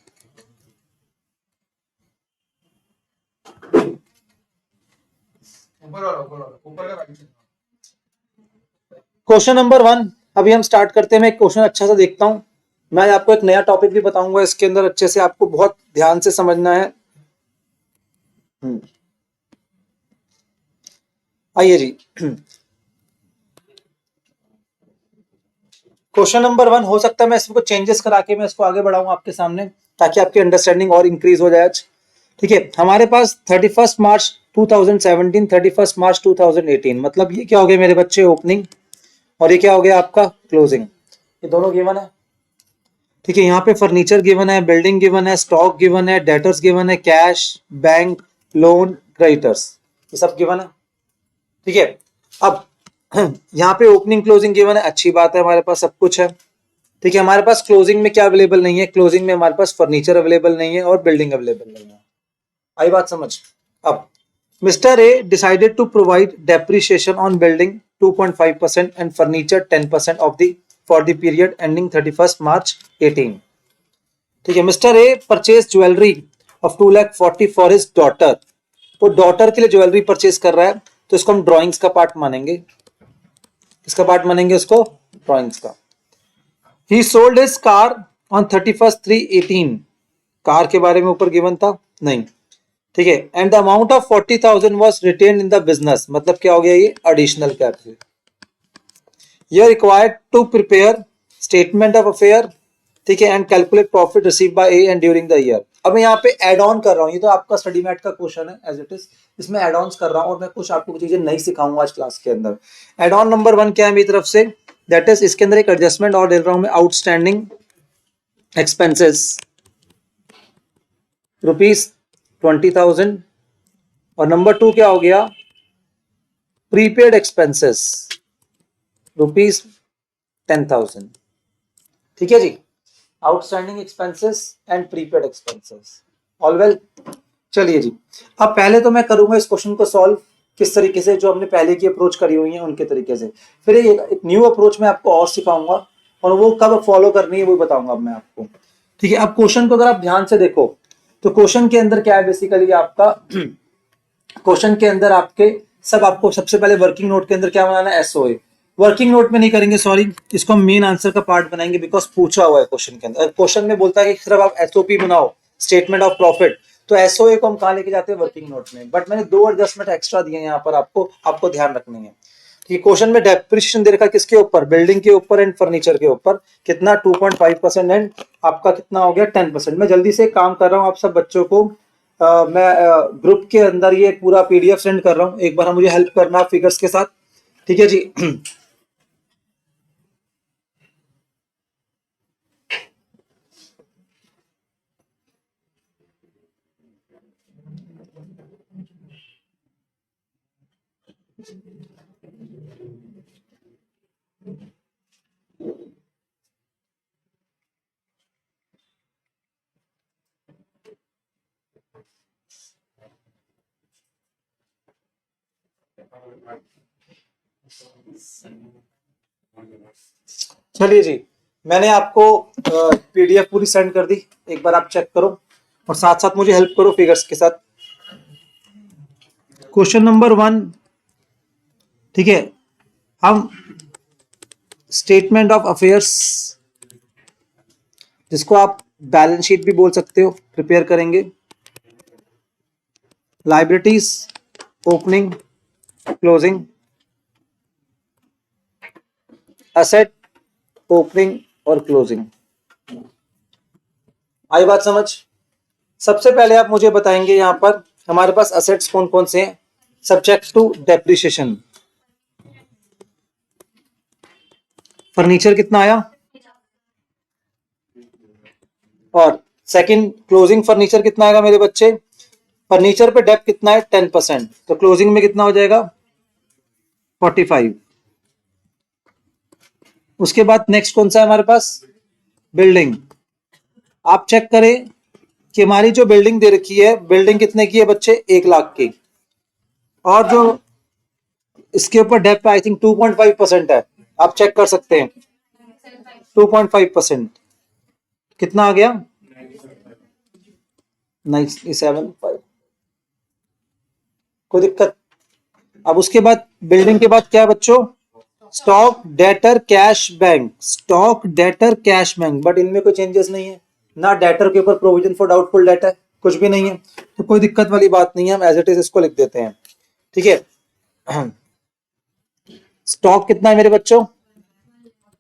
क्वेश्चन नंबर 1 अभी हम स्टार्ट करते हैं। मैं एक क्वेश्चन अच्छा सा देखता हूं, मैं आपको एक नया टॉपिक भी बताऊंगा इसके अंदर, अच्छे से आपको बहुत ध्यान से समझना है। आइए जी, क्वेश्चन नंबर 1 हो सकता है मैं इसको चेंजेस करा के मैं इसको आगे बढ़ाऊं आपके सामने, ताकि आपकी अंडरस्टैंडिंग और इंक्रीज हो जाए आज। ठीक है, हमारे पास 31 मार्च 2017, 31 मार्च 2018, मतलब ये क्या हो गया मेरे बच्चे, ओपनिंग, और ये क्या हो गया आपका क्लोजिंग। ये दोनों गिवन है। ठीक है, यहाँ पे फर्नीचर गिवन है, बिल्डिंग गिवन है, स्टॉक गिवन है, डेटर्स गिवन है, कैश, बैंक, लोन, क्रेडिटर्स, ये सब गिवन है। ठीक है, अब यहाँ पे ओपनिंग क्लोजिंग गिवन है, अच्छी बात है, हमारे पास सब कुछ है। ठीक है, हमारे पास क्लोजिंग में क्या अवेलेबल नहीं है, क्लोजिंग में हमारे पास फर्नीचर अवेलेबल नहीं है और बिल्डिंग अवेलेबल नहीं है। आई बात समझ? अब mister A decided to provide depreciation on building 2.5% and furniture 10% of the for the period ending 31 March 18। ठीक है, mister A purchase jewellery of 2,40,000 for his daughter, वो डॉटर के लिए ज्वेलरी परचेज कर रहा है, तो इसको हम ड्राइंग्स का पार्ट मानेंगे। किसका पार्ट मानेंगे उसको, ड्राइंग्स का। ही sold his car on 31/3/18, car के बारे में ऊपर गिवन था नहीं। ठीक है, and the amount of 40,000 was retained in the business, मतलब क्या हो गया ये additional capital. You are required to prepare statement of affair, ठीक है, and calculate profit receive by A and during the year. अब मैं यहाँ पे एड ऑन कर रहा हूँ, ये तो आपका स्टडी मैट का क्वेश्चन है एज इट इज, इसमें एड ऑन कर रहा हूँ और मैं कुछ आपको चीजें नहीं सिखाऊंगा आज क्लास के अंदर। एड ऑन नंबर 1 क्या है मेरी तरफ से, दैट इज इसके अंदर एक एडजस्टमेंट और दे रहा हूं मैं, आउटस्टैंडिंग एक्सपेंसेस ₹20,000, और नंबर 2 क्या हो गया, प्रीपेड एक्सपेंसेस ₹10,000। ठीक है जी, outstanding expenses and prepaid expenses, all well. चलिए जी, अब पहले तो मैं करूंगा इस क्वेश्चन को सॉल्व किस तरीके से, जो हमने पहले की अप्रोच करी हुई है उनके तरीके से, फिर एक न्यू अप्रोच मैं आपको और सिखाऊंगा, और वो कब फॉलो करनी है वो बताऊंगा अब मैं आपको। ठीक है, अब क्वेश्चन को अगर आप ध्यान से देखो तो क्वेश्चन के अंदर क्या है बेसिकली आपका, क्वेश्चन के अंदर आपके सब, आपको सबसे पहले वर्किंग नोट के अंदर क्या बनाना है, एसओए। वर्किंग नोट में नहीं करेंगे, सॉरी, इसको हम मेन आंसर का पार्ट बनाएंगे, बिकॉज पूछा हुआ है क्वेश्चन के अंदर। क्वेश्चन में बोलता है कि सिर्फ आप एसओपी बनाओ, स्टेटमेंट ऑफ प्रॉफिट, तो एसओए को हम कहाँ लेके जाते हैं, वर्किंग नोट में। बट मैंने 2 एडजस्टमेंट एक्स्ट्रा दिए हैं यहाँ पर, आपको ध्यान रखनी है। कि क्वेश्चन में डेप्रिसिएशन दे रखा किसके ऊपर, बिल्डिंग के ऊपर एंड फर्नीचर के ऊपर, कितना 2.5% एंड आपका कितना हो गया 10%। मैं जल्दी से काम कर रहा हूँ आप सब बच्चों को, मैं ग्रुप के अंदर ये पूरा पीडीएफ सेंड कर रहा हूँ, एक बार मुझे हेल्प करना फिगर्स के साथ, ठीक है जी। चलिए जी, मैंने आपको पीडीएफ पूरी सेंड कर दी, एक बार आप चेक करो और साथ साथ मुझे हेल्प करो फिगर्स के साथ। क्वेश्चन नंबर 1, ठीक है, हम स्टेटमेंट ऑफ अफेयर्स, जिसको आप बैलेंस शीट भी बोल सकते हो, प्रिपेयर करेंगे। Liabilities, opening, closing, asset, opening और क्लोजिंग। आई बात समझ? सबसे पहले आप मुझे बताएंगे यहां पर हमारे पास असेट्स कौन कौन से हैं, सब्जेक्ट टू डेप्रिसिएशन। फर्नीचर कितना आया, और सेकंड क्लोजिंग फर्नीचर कितना आएगा मेरे बच्चे? फर्नीचर पे डेप कितना है? 10%, तो क्लोजिंग में कितना हो जाएगा? 45। उसके बाद नेक्स्ट कौन सा है हमारे पास? बिल्डिंग। आप चेक करें कि हमारी जो बिल्डिंग दे रखी है, बिल्डिंग कितने की है बच्चे? 1 लाख की, और जो इसके ऊपर डेप आई थिंक 2.5% है, आप चेक कर सकते हैं। 2.5% कितना आ गया? 97.5। कोई दिक्कत? अब उसके बाद बिल्डिंग के बाद क्या है बच्चों? Stock, debtor, cash, bank. Stock, debtor, cash, bank, but इनमें कोई चेंजेस नहीं है ना। डेटर के ऊपर प्रोविजन फॉर डाउटफुल डेट है, कुछ भी नहीं है, तो कोई दिक्कत वाली बात नहीं है, हम एज इट इज इसको लिख देते हैं। ठीक है। स्टॉक कितना है मेरे बच्चों?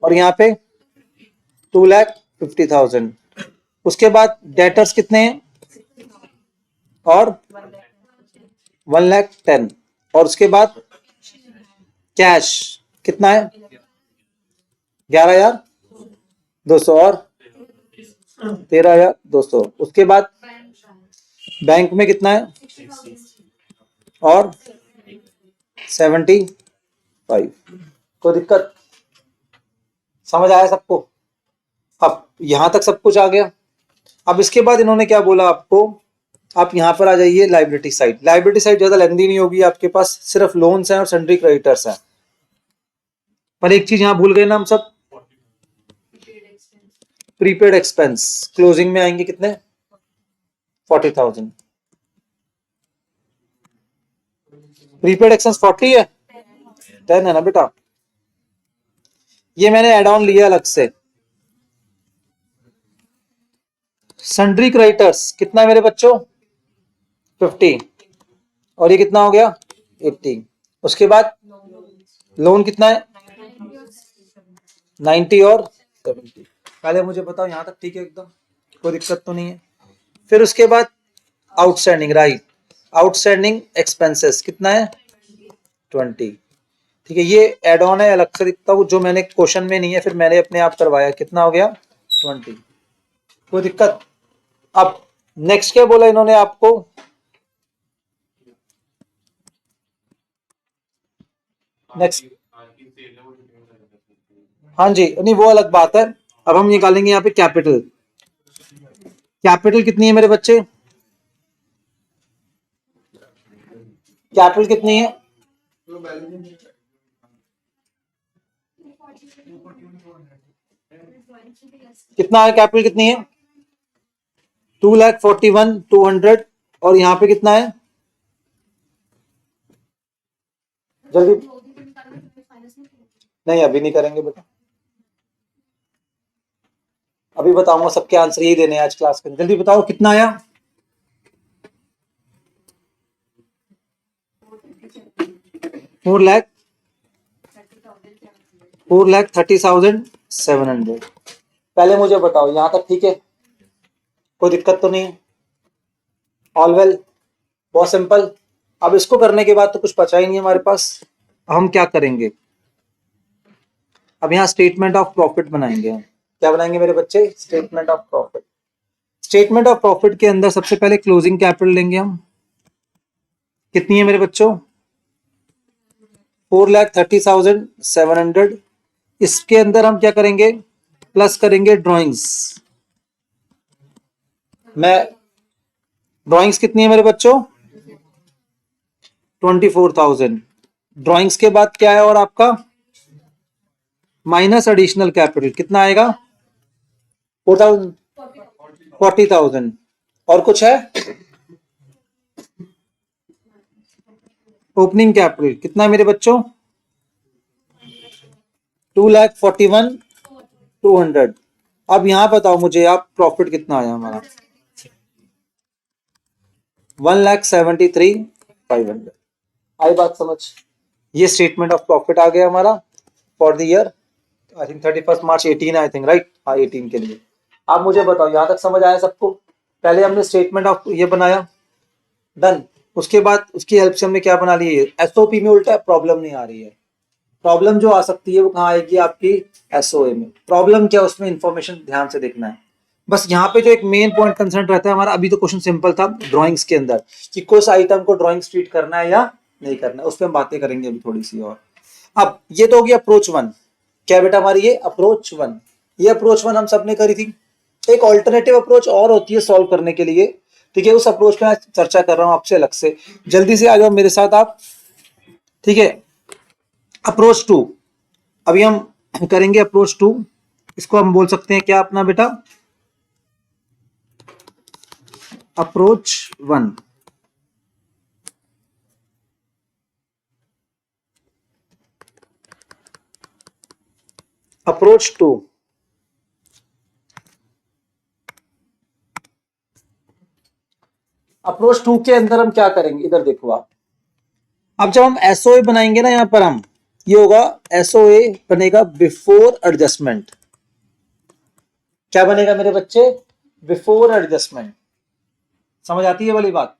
और यहाँ पे 2,50,000। उसके बाद डेटर्स कितने हैं? और 1,10,000। और उसके बाद कैश कितना है? 11,200 और 13,200। उसके बाद बैंक में कितना है? और 75। कोई दिक्कत? समझ आया सबको? अब यहां तक सब कुछ आ गया। अब इसके बाद इन्होंने क्या बोला आपको? आप यहां पर आ जाइए लाइबिलिटी साइड। लाइबिलिटी साइड ज्यादा लेंदी नहीं होगी, आपके पास सिर्फ लोन्स हैं और सन्ड्री क्रेडिटर्स हैं। पर एक चीज यहां भूल गए ना हम सब, प्रीपेड एक्सपेंस। क्लोजिंग में आएंगे कितने? 40,000। प्रीपेड एक्सपेंस 40 है, 10 है ना बेटा। ये मैंने एड ऑन लिया अलग से। सन्ड्री क्रेडिटर्स कितना है मेरे बच्चों? 50। और ये कितना हो गया? 80। उसके बाद लोन कितना है? 90 और 70। पहले मुझे बताओ यहां तक ठीक है एकदम, कोई दिक्कत तो नहीं है? फिर उसके बाद आउटस्टैंडिंग, राइट, आउटस्टैंडिंग एक्सपेंसेस कितना है? 20। ठीक है, ये एड ऑन है, अलग से दिखता हूँ, जो मैंने क्वेश्चन में नहीं है, फिर मैंने अपने आप करवाया। कितना हो गया? 20। कोई दिक्कत? अब नेक्स्ट क्या बोला इन्होंने आपको? नेक्स्ट, हाँ जी, नहीं वो अलग बात है। अब हम निकालेंगे यहाँ पे कैपिटल। कैपिटल कितनी है मेरे बच्चे? कैपिटल कितनी है? कितना है कैपिटल? कितनी है? 2,41,200। और यहाँ पे कितना है? जल्दी, नहीं अभी नहीं करेंगे बेटा, अभी बताऊंगा, सबके आंसर यही देने हैं आज क्लास के। जल्दी बताओ कितना आया? 4,30,700। पहले मुझे बताओ यहां तक ठीक है, कोई दिक्कत तो नहीं है? ऑल वेल, बहुत सिंपल। अब इसको करने के बाद तो कुछ बचा ही नहीं हमारे पास। हम क्या करेंगे? अब यहाँ स्टेटमेंट ऑफ प्रॉफिट बनाएंगे हम। क्या बनाएंगे मेरे बच्चे? Statement of profit. Statement of profit के अंदर सबसे पहले क्लोजिंग कैपिटल लेंगे हम। कितनी है मेरे बच्चों? 4,30,700। इसके अंदर हम क्या करेंगे? प्लस करेंगे ड्राइंग्स। मैं ड्राइंग्स कितनी है मेरे बच्चों? 24,000। ड्राइंग्स के बाद क्या है और आपका माइनस एडिशनल कैपिटल कितना आएगा 4000 40,000 और कुछ है ओपनिंग कैपिटल कितना है मेरे बच्चों 2,41,200। अब यहां बताओ मुझे आप प्रॉफिट कितना आया हमारा 1,73,500। आई बात समझ। ये स्टेटमेंट ऑफ प्रॉफिट आ गया हमारा for the year I think 31 March 18 I think right हाँ 18 के लिए। आप मुझे बताओ यहां तक समझ आया सबको। पहले हमने स्टेटमेंट ऑफ ये बनाया डन। उसके बाद उसकी हेल्प से हमने क्या बना ली है एसओपी में उल्टा प्रॉब्लम नहीं आ रही है। प्रॉब्लम जो आ सकती है वो कहाँ आएगी आपकी एसओए में। प्रॉब्लम क्या उसमें इंफॉर्मेशन ध्यान से देखना है। बस यहाँ पे जो एक मेन पॉइंट कंसर्न रहता है हमारा अभी तो क्वेश्चन सिंपल था ड्राइंग्स के अंदर कि कुछ आइटम को ड्राइंग्स ट्रीट करना है या नहीं करना है उस पर हम बातें करेंगे अभी थोड़ी सी और। अब ये तो हो गया अप्रोच वन। क्या बेटा हमारी ये अप्रोच वन। ये अप्रोच वन हम सबने करी थी। एक ऑल्टरनेटिव अप्रोच और होती है सॉल्व करने के लिए। ठीक है उस अप्रोच पे मैं चर्चा कर रहा हूँ आपसे अलग से। जल्दी से आ जाओ मेरे साथ आप। ठीक है अप्रोच टू अभी हम करेंगे अप्रोच टू। इसको हम बोल सकते हैं क्या अपना बेटा approach one. Approach two approach two के अंदर हम क्या करेंगे इधर देखो आप। अब जब हम एसओए बनाएंगे ना यहां पर हम ये होगा एसओए बनेगा बिफोर एडजस्टमेंट। क्या बनेगा मेरे बच्चे बिफोर एडजस्टमेंट। समझ आती है वाली बात।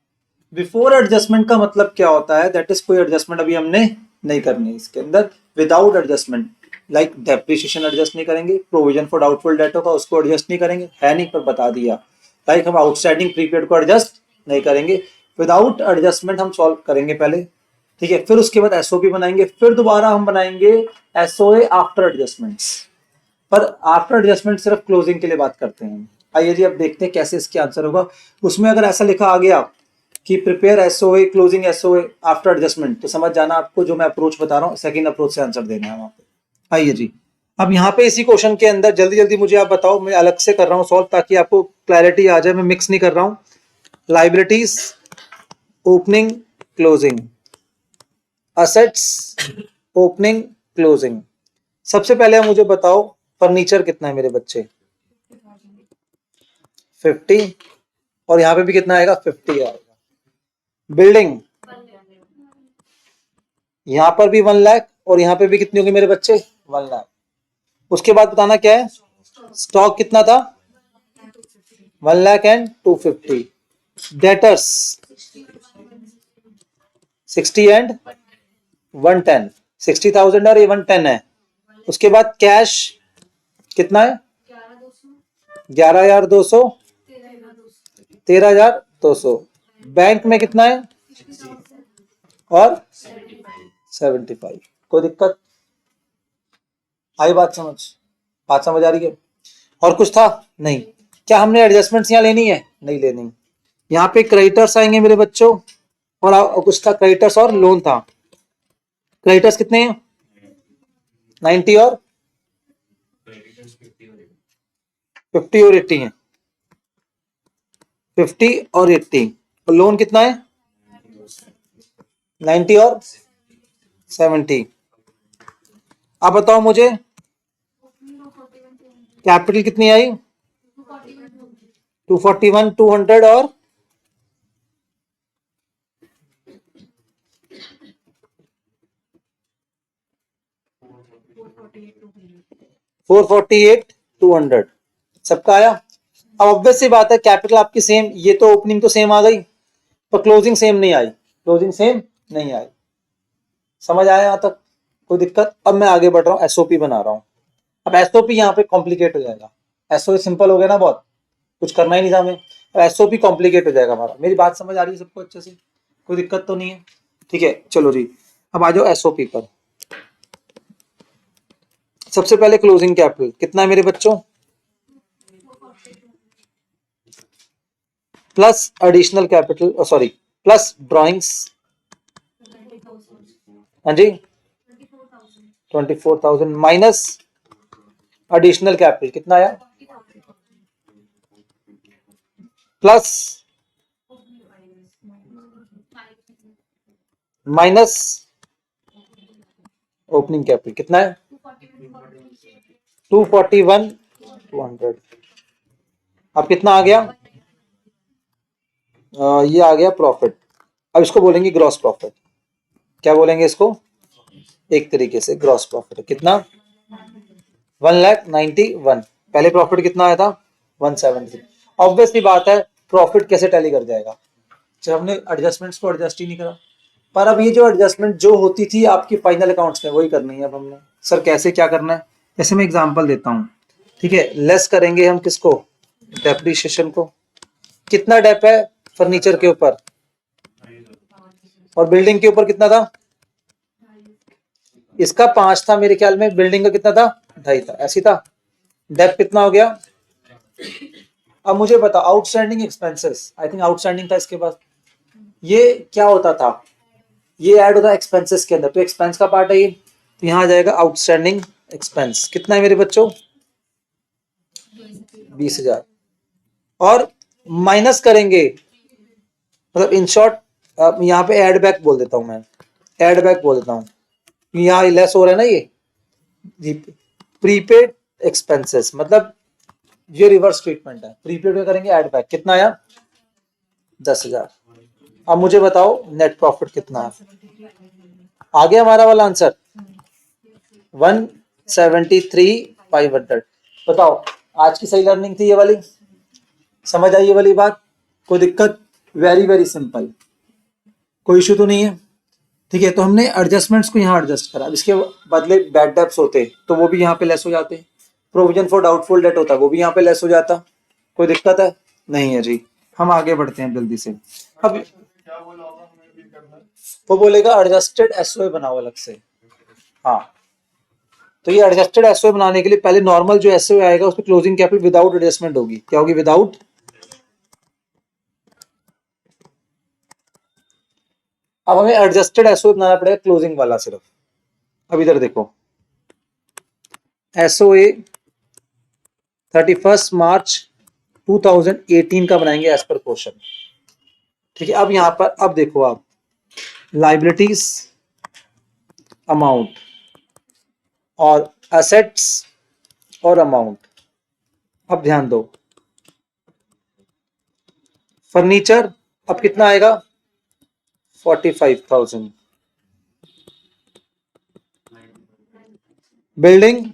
बिफोर एडजस्टमेंट का मतलब क्या होता है दैट इज कोई एडजस्टमेंट अभी हमने नहीं करनी है इसके अंदर। Without adjustment like depreciation adjust नहीं करेंगे प्रोविजन फॉर डाउटफुल डेट होगा उसको एडजस्ट नहीं करेंगे है नहीं पर बता दिया। लाइक हम आउटस्टैंडिंग प्रीपेड को एडजस्ट नहीं करेंगे। विदाउट एडजस्टमेंट हम सॉल्व करेंगे पहले। ठीक है फिर उसके बाद एसओपी बनाएंगे फिर दोबारा हम बनाएंगे एसओए आफ्टर एडजस्टमेंट्स। पर आफ्टर एडजस्टमेंट सिर्फ क्लोजिंग के लिए बात करते हैं। आइए जी अब देखते हैं कैसे इसके आंसर होगा। उसमें अगर ऐसा लिखा आ गया कि prepare SOA closing SOA after adjustment तो समझ जाना आपको जो मैं अप्रोच बता रहा हूँ सेकंड अप्रोच से आंसर देना है वहां पे। आइए जी अब यहाँ पे इसी क्वेश्चन के अंदर जल्दी जल्दी मुझे आप बताओ मैं अलग से कर रहा हूँ सॉल्व ताकि आपको क्लैरिटी आ जाए मैं मिक्स नहीं कर रहा हूँ। Liabilities opening closing assets opening closing. सबसे पहले मुझे बताओ फर्नीचर कितना है मेरे बच्चे 50 और यहाँ पे भी कितना आएगा 50 आएगा। बिल्डिंग यहाँ पर भी 1 लाख और यहाँ पे भी कितनी होगी मेरे बच्चे 1 लाख। उसके बाद बताना क्या है स्टॉक कितना था 1,02,50। डेटर्स 60 एंड 110 60,000 और ये 110 है। उसके बाद कैश कितना है 11,200 13,200। बैंक में कितना है और 75। कोई दिक्कत आई बात समझ आ रही है। और कुछ था नहीं। क्या हमने एडजस्टमेंट्स यहाँ लेनी है नहीं लेनी। यहाँ पे क्रेडिटर्स आएंगे मेरे बच्चों और कुछ था क्रेडिटर्स और लोन था। क्रेडिटर्स कितने हैं 90 और 50 और 80 है 50 और 80 और लोन कितना है 90 और 70। अब बताओ मुझे कैपिटल कितनी आई 241 200 और 448 200 सबका आया। अब ऑब्वियस सी बात है कैपिटल आपकी सेम ये तो ओपनिंग तो सेम आ गई पर क्लोजिंग सेम नहीं आई। क्लोजिंग सेम नहीं आई। समझ आया यहां तक कोई दिक्कत। अब मैं आगे बढ़ रहा हूँ एसओपी बना रहा हूँ। अब एसओपी यहाँ पे कॉम्प्लिकेट हो जाएगा। एसओपी सिंपल हो गया ना बहुत कुछ करना ही नहीं था हमें। अब एसओपी कॉम्प्लिकेट हो जाएगा हमारा। मेरी बात समझ आ रही है सबको अच्छे से कोई दिक्कत तो नहीं है। ठीक है चलो जी अब आ जाओ एसओपी पर। सबसे पहले क्लोजिंग कैपिटल कितना है मेरे बच्चों plus additional capital sorry plus drawings हाँ जी 24,000 माइनस एडिशनल कैपिटल कितना आया, प्लस माइनस ओपनिंग कैपिटल कितना है 241 200। अब कितना आ गया, ये आ गया प्रॉफिट। अब इसको बोलेंगे ग्रॉस प्रॉफिट। क्या बोलेंगे इसको, एक तरीके से ग्रॉस प्रॉफिट कितना 1,91,000। पहले प्रॉफिट कितना आया था 173। ऑब्वियसली बात है प्रॉफिट कैसे टैली कर जाएगा जब हमने एडजस्टमेंट्स को एडजस्ट ही नहीं करा। पर अब ये जो एडजस्टमेंट जो होती थी आपकी फाइनल अकाउंट्स में वही करनी है अब हमने। सर कैसे क्या करना है, जैसे मैं एग्जांपल देता हूँ, ठीक है। लेस करेंगे हम किसको, डेप्रिसिएशन को। कितना डेप है फर्नीचर के ऊपर, और बिल्डिंग के ऊपर कितना था, इसका 5 था मेरे ख्याल में, बिल्डिंग का कितना था 2.5 था, ऐसी था। डेप कितना हो गया। अब मुझे बता outstanding expenses, I think outstanding था इसके पास, ये क्या होता था, ये ऐड होता है एक्सपेंसेस के अंदर, तो एक्सपेंस का पार्ट है ये, तो यहाँ आ जाएगा आउटस्टैंडिंग एक्सपेंस। कितना है मेरे बच्चों 20,000। और माइनस करेंगे, मतलब इन शॉर्ट यहाँ पे एड बैक बोल देता हूँ मैं, एड बैक बोल देता हूँ, यहाँ लेस हो रहा है ना ये प्रीपेड एक्सपेंसेस, मतलब ये रिवर्स ट्रीटमेंट है। प्रीपेड में करेंगे एड बैक, कितना आया 10,000। अब मुझे बताओ नेट प्रॉफिट कितना है, आ गया हमारा वाला आंसर 173,500। बताओ आज की सही लर्निंग थी ये वाली, समझ आई ये वाली बात, कोई दिक्कत, वेरी वेरी सिंपल, कोई इशू तो नहीं है। ठीक है, तो हमने एडजस्टमेंट्स को यहाँ एडजस्ट करा, इसके बदले बैड डेब्ट्स होते तो वो भी यहाँ पे लेस हो जाते, प्रोविजन फॉर डाउटफुल डेट होता वो भी यहाँ पे लेस हो जाता। कोई दिक्कत है नहीं है जी। हम आगे बढ़ते हैं जल्दी से। अब वो बोलेगा एडजस्टेड एसओए बनाओ अलग से। हाँ, तो ये एडजस्टेड एसओए बनाने के लिए पहले नॉर्मल जो एसओए आएगा उसमें क्लोजिंग कैपिटल विदाउट एडजस्टमेंट होगी। क्या होगी, विदाउट। अब हमें एडजस्टेड एसओए बनाना पड़ेगा क्लोजिंग वाला सिर्फ। अब इधर देखो, एसओए 31 मार्च 2018 का बनाएंगे एज पर क्वेश्चन। ठीक है, अब यहां पर अब देखो आप, लाइबिलिटीज अमाउंट और एसेट्स और अमाउंट। अब ध्यान दो, फर्नीचर अब कितना आएगा 45,000, बिल्डिंग,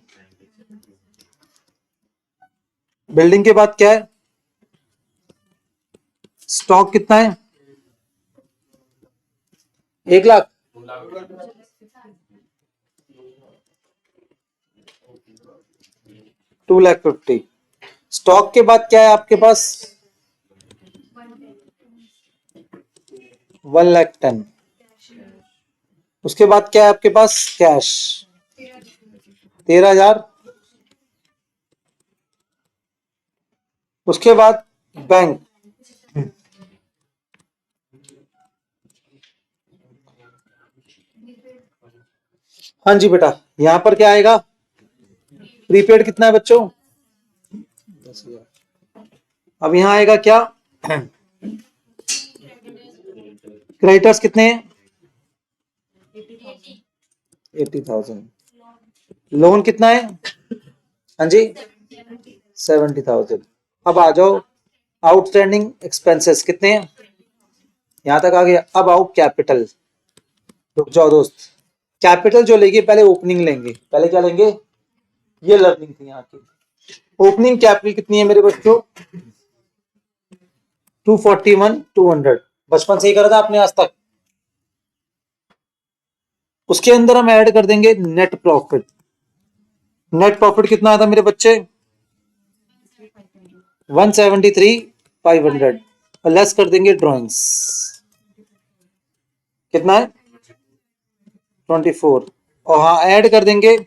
बिल्डिंग के बाद क्या है, स्टॉक कितना है 1,00,000, 2,50,000। स्टॉक के बाद क्या है आपके पास 1,10,000। उसके बाद क्या है आपके पास कैश 13,000। उसके बाद बैंक, हाँ जी बेटा, यहां पर क्या आएगा, प्रीपेड कितना है बच्चों 10,000। अब यहां आएगा क्या, क्रेडिटर्स कितने हैं 80,000। लोन कितना है, हाँ जी 70,000। अब आ जाओ आउटस्टैंडिंग एक्सपेंसेस कितने हैं, यहां तक आ गया। अब आओ कैपिटल, रुक जाओ दोस्त, कैपिटल जो लेंगे पहले ओपनिंग लेंगे, पहले क्या लेंगे, ये लर्निंग थी यहाँ की। ओपनिंग कैपिटल कितनी है मेरे बच्चों 241,200, बचपन से ही करा था आपने आज तक। उसके अंदर हम ऐड कर देंगे नेट प्रॉफिट। नेट प्रॉफिट कितना आता मेरे बच्चे 173,500, और लेस कर देंगे ड्रॉइंग्स, कितना है 24, और हाँ ऐड कर देंगे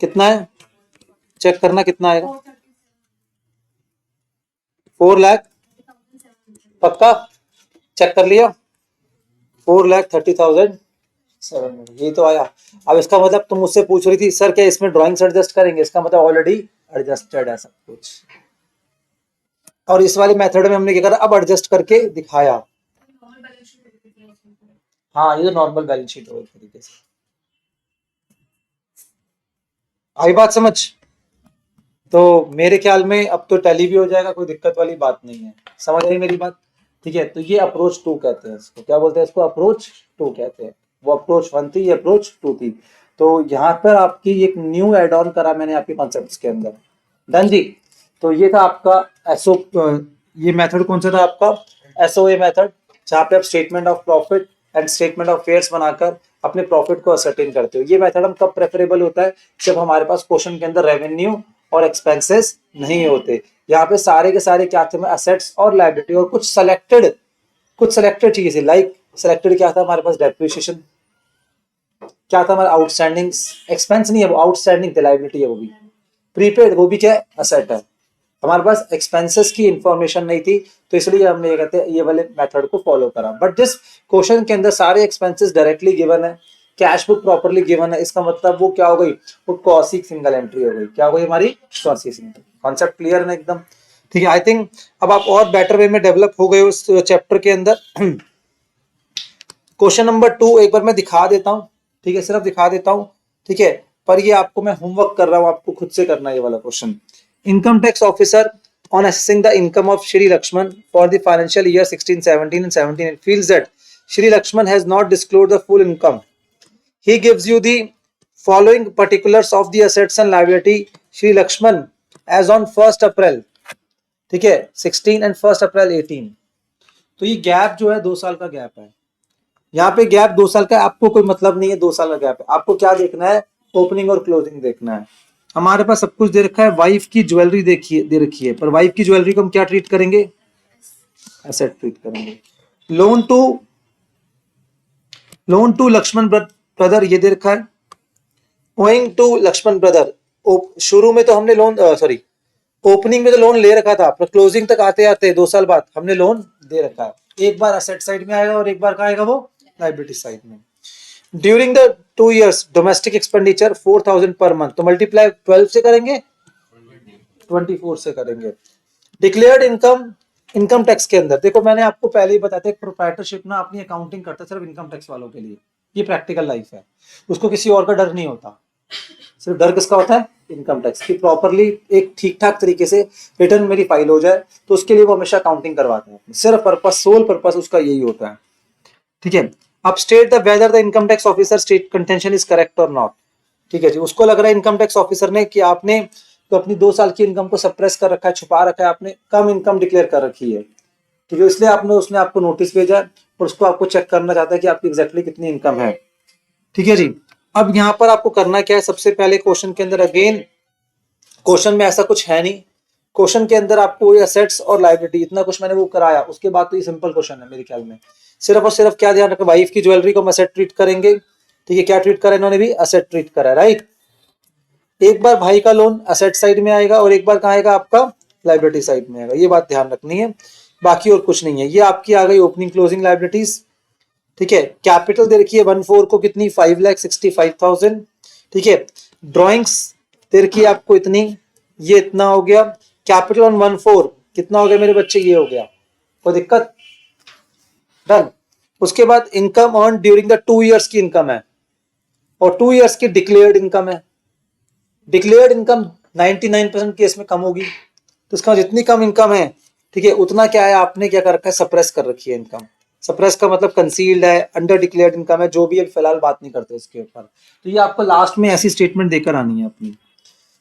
कितना है, चेक करना कितना आएगा 4 लाख, पक्का चेक कर लिया 4,30,000 7 ये तो आया। अब इसका मतलब तुम मुझसे पूछ रही थी सर क्या इसमें ड्राइंग्स एडजस्ट करेंगे, इसका मतलब ऑलरेडी एडजस्टेड है सब कुछ। और इस वाले मेथड में हमने क्या करा, अब एडजस्ट करके दिखाया। हाँ ये तो नॉर्मल बैलेंस शीट हो एक तरीके से। आई बात समझ? तो मेरे ख्याल में अब तो टैली भी हो जाएगा, कोई दिक्कत वाली बात नहीं है। समझ आई मेरी बात? ठीक है, तो ये अप्रोच 2 कहते हैं इसको। क्या बोलते हैं इसको? अप्रोच 2 कहते हैं। वो अप्रोच 1 थी, ये अप्रोच 2 थी। तो यहाँ पर आपकी एक न्यू एड ऑन करा मैंने आपके कॉन्सेप्ट्स के अंदर। डन जी। तो ये था आपका एसओ, ये मेथड कौन सा था आपका? एसओए मेथड, जहाँ पे आप statement of profit and statement of affairs बनाकर अपने प्रॉफिट को असर्टेन करते हो। ये मेथड हम कब प्रेफरेबल होता है? जब हमारे पास क्वेश्चन के अंदर रेवेन्यू और एक्सपेंसेस नहीं होते। यहाँ पे सारे के सारे क्या थे? असेट्स और लायबिलिटी और कुछ सेलेक्टेड चीजें, लाइक सेलेक्टेड क्या था हमारे पास? डेप्रिसिएशन। क्या था हमारा? आउटस्टैंडिंग एक्सपेंस नहीं है वो, आउटस्टैंडिंग लायबिलिटी है वो भी। प्रीपेड वो भी क्या है? असेट है। हमारे पास एक्सपेंसेस की इंफॉर्मेशन नहीं थी, तो इसलिए हमने ये कहते हैं ये वाले मेथड को फॉलो करा। बट जिस क्वेश्चन के अंदर सारे एक्सपेंसेस डायरेक्टली गिवन है, कैश बुक प्रॉपर्ली गिवन है, इसका मतलब वो क्या हो गई? वो कॉसिक सिंगल एंट्री हो गई। क्या हो गई हमारी? Cosec single. कॉन्सेप्ट क्लियर है ना एकदम? ठीक है, आई थिंक अब आप और बेटर वे में डेवलप हो गए उस चैप्टर के अंदर। क्वेश्चन नंबर 2 एक बार मैं दिखा देता हूँ। ठीक है, सिर्फ दिखा देता हूँ। ठीक है, पर ये आपको मैं होमवर्क कर रहा हूँ, आपको खुद से करना है ये वाला question. Income tax officer on assessing the income of Shri Lakshman for the financial year 16-17 and 17 feels that Shri Lakshman has not disclosed the full income. He gives you the following particulars of the assets and liability Shri Lakshman as on 1st April, ठीक है, 16 and 1st April 18। तो ये gap जो है 2 साल का gap है। यहाँ पे गैप 2 साल का, आपको कोई मतलब नहीं है 2 साल का गैप है। आपको क्या देखना है? ओपनिंग और क्लोजिंग देखना है। हमारे पास सब कुछ दे रखा है। वाइफ की ज्वेलरी देखिए दे रखी है, पर वाइफ की ज्वेलरी को हम क्या ट्रीट करेंगे? एसेट ट्रीट करेंगे। लोन टू लक्ष्मण ब्रदर ये दे रखा है। ओइंग टू लक्ष्मण ब्रदर, शुरू में तो हमने लोन सॉरी ओपनिंग में तो लोन ले रखा था, पर क्लोजिंग तक आते आते 2 साल बाद हमने लोन दे रखा है। एक बार असेट साइड में आएगा और एक बार कहाँ आएगा? वो लायबिलिटी साइड में। During the 2 years domestic expenditure 4000 per month, तो मल्टीप्लाई 12 से करेंगे, 24 से करेंगे। डिक्लेयर्ड इनकम टैक्स के अंदर देखो, मैंने आपको पहले ही बताया था प्रोप्राइटरशिप ना अपनी अकाउंटिंग करता है सिर्फ इनकम टैक्स वालों के लिए। ये प्रैक्टिकल लाइफ है, उसको किसी और का डर नहीं होता। सिर्फ डर किसका होता है? इनकम टैक्स की। प्रॉपरली एक ठीक ठाक तरीके से रिटर्न मेरी फाइल हो जाए, तो उसके लिए वो हमेशा अकाउंटिंग करवाते हैं। सिर्फ पर्पस, सोल पर्पस उसका यही होता है। ठीक है, अब state the weather the income tax officer state contention is correct और नॉट। ठीक है जी, उसको लग रहा है इनकम टैक्स ऑफिसर ने कि आपने तो अपनी 2 साल की इनकम को सप्रेस कर रखा है, छुपा रखा है, आपने कम इनकम डिक्लेयर कर रखी है। ठीक है, इसलिए उसने आपको नोटिस भेजा और उसको आपको चेक करना चाहता है कि आपकी एग्जैक्टली कितनी इनकम है। ठीक है जी, अब यहाँ पर आपको करना क्या है? सबसे पहले क्वेश्चन के अंदर, अगेन क्वेश्चन में ऐसा कुछ है नहीं, क्वेश्चन के अंदर आपको असेट्स और लायबिलिटी इतना कुछ मैंने वो कराया, उसके बाद तो ये सिंपल क्वेश्चन है मेरे ख्याल में। सिर्फ और सिर्फ क्या ध्यान रखें? वाइफ की ज्वेलरी को हम असेट ट्रीट करेंगे। ठीक है, क्या ट्रीट करा इन्होंने भी? असेट ट्रीट करा, राइट। एक बार भाई का लोन असेट साइड में आएगा और एक बार कहाँ आएगा? आपका लायबिलिटी साइड में आएगा। ये बात ध्यान रखनी है, बाकी और कुछ नहीं है। ये आपकी आ गई ओपनिंग क्लोजिंग लायबिलिटीज। ठीक है, कैपिटल दे रखी है 1/4 को कितनी? 5,65,000। ठीक है, ड्रॉइंग्स दे रखी है आपको इतनी, ये इतना हो गया। कैपिटल ऑन 1/4 कितना हो गया मेरे बच्चे? ये हो गया। कोई दिक्कत? डन। उसके बाद income earn during the 2 years की इनकम है और 2 years की डिक्लेयर्ड इनकम है। डिक्लेयर्ड इनकम 99% केस में कम होगी, तो इसका जितनी कम इनकम है, ठीक है, उतना क्या है? आपने क्या कर रखा है? सप्रेस कर रखी है इनकम। सप्रेस का मतलब कंसील्ड है, अंडर डिक्लेयर्ड इनकम है, जो भी अभी फिलहाल बात नहीं करते इसके ऊपर। तो ये आपको लास्ट में ऐसी स्टेटमेंट देकर आनी है अपनी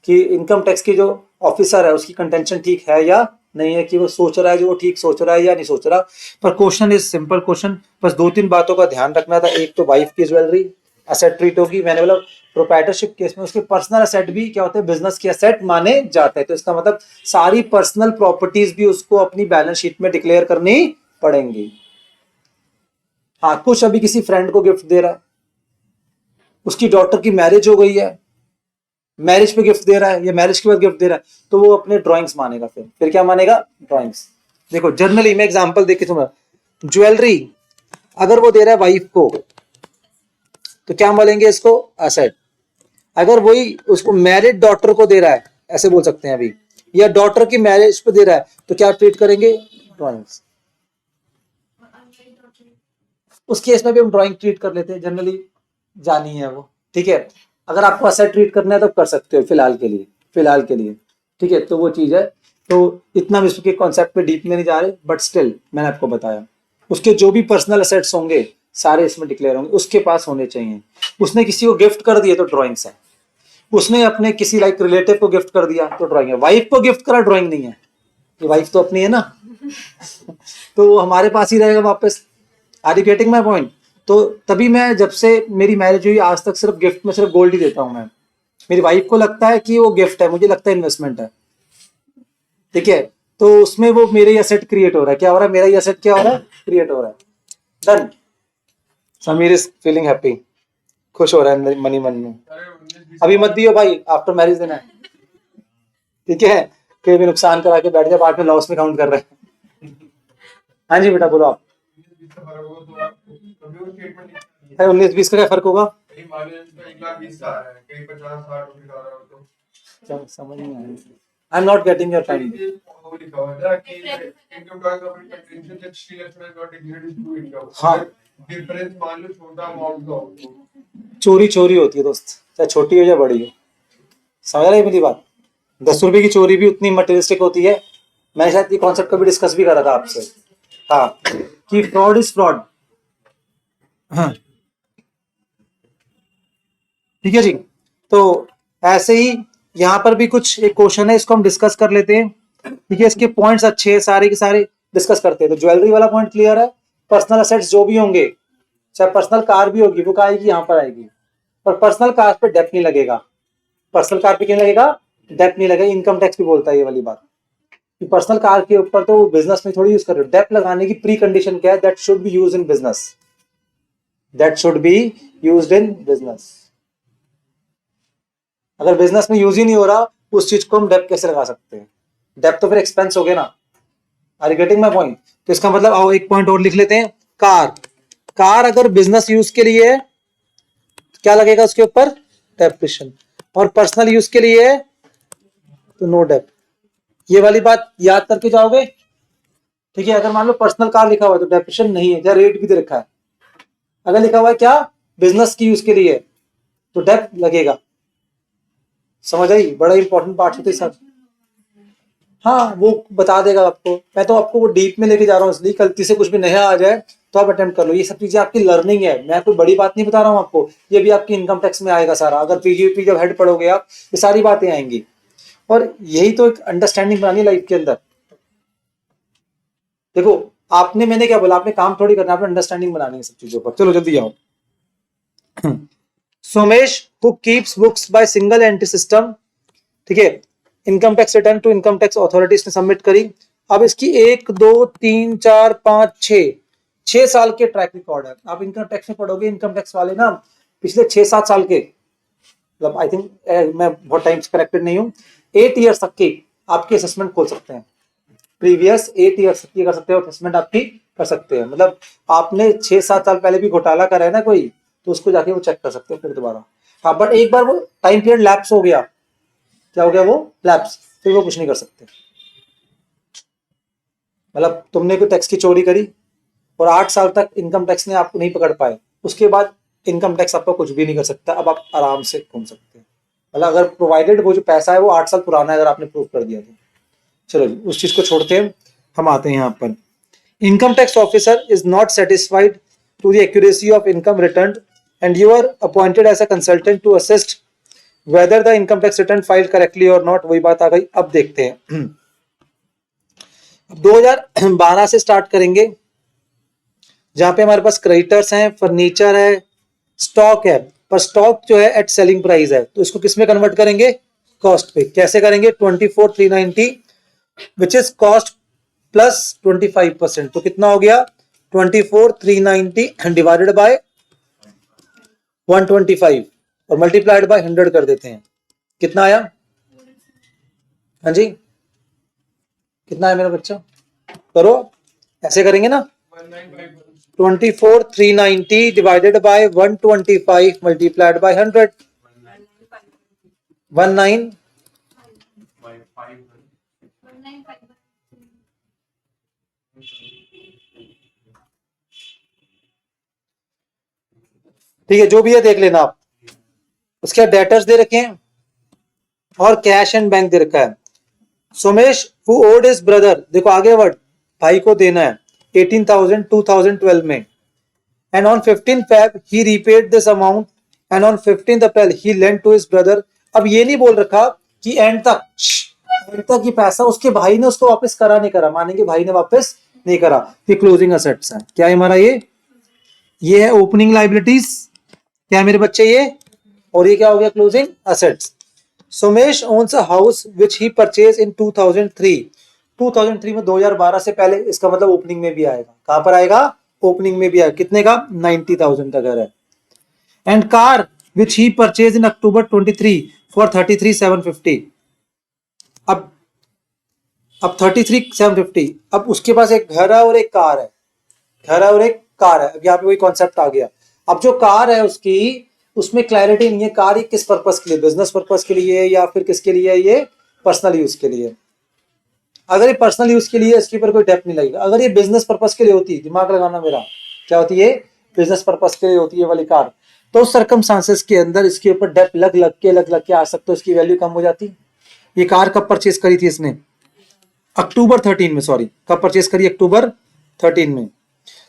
कि इनकम टैक्स की जो ऑफिसर है उसकी कंटेंशन ठीक है या नहीं है, कि वो सोच रहा है जो वो ठीक सोच रहा है या नहीं सोच रहा। पर क्वेश्चन इज सिंपल क्वेश्चन, बस 2-3 बातों का ध्यान रखना था। एक तो वाइफ की ज्वेलरी असेट ट्रीट होगी, मैंने बोला प्रोप्राइटरशिप केस में उसके पर्सनल असेट भी क्या होते हैं? बिजनेस के असेट माने जाते हैं। तो इसका मतलब सारी पर्सनल प्रॉपर्टीज भी उसको अपनी बैलेंस शीट में डिक्लेयर करनी पड़ेंगी। हाँ, कुछ अभी किसी फ्रेंड को गिफ्ट दे रहा है, उसकी डॉटर की मैरिज हो गई है, मैरिज पे गिफ्ट दे रहा है या मैरिज के बाद गिफ्ट दे रहा है, तो वो अपने ड्राइंग्स मानेगा। फिर क्या मानेगा? ड्राइंग्स। देखो जनरली मैं एग्जांपल देके तुम्हें, ज्वेलरी अगर वो दे रहा है वाइफ को, तो क्या बोलेंगे इसको, एसेट। अगर वही उसको मैरिड डॉटर को दे रहा है, ऐसे बोल सकते हैं अभी, या डॉटर की मैरिज पे दे रहा है, तो क्या ट्रीट करेंगे, ड्रॉइंग्स। उस केस में भी हम ड्राइंग ट्रीट कर लेते हैं जनरली, जानी है वो, ठीक है। अगर आपको एसेट ट्रीट करना है तो कर सकते हो फिलहाल के लिए, फिलहाल के लिए, ठीक है। तो वो चीज है, तो इतना विश्व के कॉन्सेप्ट पे डीप में नहीं जा रहे, बट स्टिल मैंने आपको बताया, उसके जो भी पर्सनल एसेट्स होंगे सारे इसमें डिक्लेयर होंगे, उसके पास होने चाहिए। उसने किसी को गिफ्ट कर दिए तो ड्राइंग्स है, उसने अपने किसी लाइक रिलेटिव को गिफ्ट कर दिया तो ड्राइंग है, वाइफ को गिफ्ट करा ड्राइंग नहीं है, ये वाइफ तो अपनी है ना तो वो हमारे पास ही रहेगा वापस। Are you getting my point. तो तभी मैं जब से मेरी मैरिज हुई आज तक सिर्फ गिफ्ट में सिर्फ गोल्ड ही देता हूं मैं। मेरी वाइफ को लगता है कि वो गिफ्ट है, मुझे लगता है इन्वेस्टमेंट है, ठीक है। तो उसमें वो मेरे ही एसेट क्रिएट हो रहा है, क्या हो रहा है, मेरा ही एसेट क्या हो रहा है, क्रिएट हो रहा है। Done. Sameer is feeling happy, खुश हो रहा है मनी मन में। अभी मत दियो भाई, आफ्टर मैरिज देना है, ठीक है। कोई भी नुकसान करा के बैठ जाए, बाद में लॉस में काउंट कर रहे हैं। हाँ जी बेटा बोलो आप। 19-20 का क्या फर्क होगा, समझ नहीं आया। I am not getting your point. हाँ चोरी चोरी होती है दोस्त, चाहे छोटी हो या बड़ी हो, समझ रहे मेरी बात। 10 रुपए की चोरी भी उतनी मटेरियलिस्टिक होती है। मैंने शायद ये कॉन्सेप्ट कभी डिस्कस भी करा था आपसे, हाँ, कि फ्रॉड इज फ्रॉड। हाँ ठीक है जी। तो ऐसे ही यहाँ पर भी कुछ एक क्वेश्चन है, इसको हम डिस्कस कर लेते हैं, ठीक है। इसके पॉइंट्स अच्छे हैं, सारे के सारे डिस्कस करते हैं। तो ज्वेलरी वाला पॉइंट क्लियर है। पर्सनल असेट्स जो भी होंगे, चाहे पर्सनल कार भी होगी, वो कहाँ आएगी, यहाँ पर आएगी। पर पर्सनल कार पे डेप्थ नहीं लगेगा, पर्सनल कार पे क्या लगेगा, डेप्थ नहीं लगेगा। इनकम टैक्स भी बोलता है ये वाली बात कि पर्सनल कार के ऊपर तो बिजनेस में थोड़ी यूज कर रहे हो। डेप्थ लगाने की प्री कंडीशन क्या है, that should B use in business, that should B use in business. अगर बिजनेस में यूज ही नहीं हो रहा उस चीज को हम डेप्थ कैसे लगा सकते हैं, डेप्थ तो फिर एक्सपेंस हो गया ना। Are you getting my point. तो इसका मतलब आओ एक पॉइंट और लिख लेते हैं, कार। कार अगर बिजनेस यूज के लिए है क्या लगेगा उसके ऊपर, डेप्रिशन, और पर्सनल यूज के लिए है तो नो डेप्थ। ये वाली बात याद करके जाओगे, ठीक है। अगर मान लो पर्सनल कार लिखा हुआ है तो डेप्रिशन नहीं है, या रेट भी दे रखा है। अगर लिखा हुआ है क्या, बिजनेस की यूज के लिए तो डेप्थ लगेगा। समझ आई, बड़ा इंपॉर्टेंट पार्ट होता है सब। हाँ वो बता देगा आपको, मैं तो आपको वो डीप में लेके जा रहा हूँ, इसलिए गलती से कुछ भी नया आ जाए तो आप अटेम्प्ट कर लो। ये सब चीजें आपकी लर्निंग है, मैं कोई बड़ी बात नहीं बता रहा हूँ आपको। ये भी आपकी इनकम टैक्स में आएगा सारा, अगर पीजीपी जब हेड पढ़ोगे आप, ये सारी बातें आएंगी। और यही तो एक अंडरस्टैंडिंग बनानी है लाइफ के अंदर। देखो आपने, मैंने क्या बोला, आपने काम थोड़ी करना, आपने अंडरस्टैंडिंग बनानी है सब चीजों पर। चलो जल्दी आओ। Somesh who keeps books by single entry system, ठीक है। Income tax return to income tax authorities ने सबमिट करी। अब इसकी 1 2 3 4 5 6 साल के ट्रैक रिकॉर्ड है। आप इनकम टैक्स में पढ़ोगे, इनकम टैक्स वाले ना पिछले 6-7 साल के, मतलब आई थिंक मैं बहुत टाइम से कनेक्टेड नहीं हूँ, 8 ईयर्स तक की आपकी असेसमेंट खोल सकते हैं। प्रीवियस 8 ईयर्स तक की कर सकते हो असेसमेंट, आपकी कर सकते हैं। मतलब आपने 6-7 साल पहले भी घोटाला करा है ना कोई, तो उसको जाके वो चेक कर सकते हो फिर दोबारा। हाँ बट एक बार वो टाइम पीरियड लैप्स हो गया, क्या हो गया वो, लैप्स, फिर वो कुछ नहीं कर सकते। मतलब तुमने कोई टैक्स की चोरी करी और 8 साल तक इनकम टैक्स ने आपको नहीं पकड़ पाए, उसके बाद इनकम टैक्स आपको कुछ भी नहीं कर सकता। अब आप आराम से घूम सकते हैं, मतलब अगर प्रोवाइडेड वो जो पैसा है वो 8 साल पुराना है, अगर आपने प्रूव कर दिया तो। चलो जी उस चीज को छोड़ते हैं, हम आते हैं यहाँ पर। Income tax officer is not satisfied to the accuracy of income return and you are appointed as a consultant to assist whether the income tax return filed correctly और नॉट। वही बात आ गई। अब देखते हैं, अब 2012 से स्टार्ट करेंगे, जहां पे हमारे पास क्रेडिटर्स हैं, फर्नीचर है, स्टॉक है। पर स्टॉक जो है एट सेलिंग प्राइस है, तो इसको किस में कन्वर्ट करेंगे, कॉस्ट पे। कैसे करेंगे, 24,390 विच इज कॉस्ट प्लस 25%। तो कितना हो गया, 24,390 डिवाइडेड बाय 125 और मल्टीप्लाइड बाय 100 कर देते हैं। कितना आया, हाँ जी कितना है मेरा बच्चा, करो ऐसे करेंगे ना, 24,390 divided by 125 multiplied by 100. 19 ठीक है, जो भी है देख लेना आप। उसके डेटर्स दे रखे हैं और कैश एंड बैंक दे रखा है। Somesh who owed his brother, देखो आगे वर्ड, भाई को देना है 18,000 2012 में, and on 15 Feb he repaid this amount and on 15 April he lent to his brother. अब ये नहीं बोल रखा कि एंड तक ये पैसा उसके भाई ने उसको वापस करा नहीं करा, मानेंगे भाई ने वापस नहीं करा, ये क्लोजिंग असेट्स है। क्या है हमारा ये है ओपनिंग लाइबिलिटीज, क्या है मेरे बच्चे ये, और ये क्या हो गया closing assets. Somesh owns a house which he purchase in 2003। 2003 में 2012 से पहले, इसका मतलब ओपनिंग में भी आएगा। कहां पर आएगा? ओपनिंग में भी आएगा। कितने का? 90,000 का घर है। And car which he purchase in October 23 for 33,750। अब 33,750, अब उसके पास एक घर है और एक कार है, घर है और एक कार है। अब यहाँ पे वही कॉन्सेप्ट आ गया। अब जो कार है उसकी, उसमें क्लैरिटी नहीं है कार ये किस पर्पस के लिए, बिजनेस पर्पस के लिए या फिर किसके लिए, ये पर्सनल यूज के लिए। अगर ये पर्सनल यूज के लिए, इसके ऊपर कोई डेप्थ नहीं लगेगा। अगर ये बिजनेस पर्पस के लिए होती, दिमाग लगाना मेरा, क्या होती है, बिजनेस पर्पस के लिए होती है वाली कार, तो उस सर्कमस्टांसेस के अंदर इसके ऊपर डेप्थ लग के आ सकते, इसकी वैल्यू कम हो जाती। ये कार कब परचेज करी थी इसने? अक्टूबर 13 में, सॉरी, कब परचेज करी? अक्टूबर 13 में।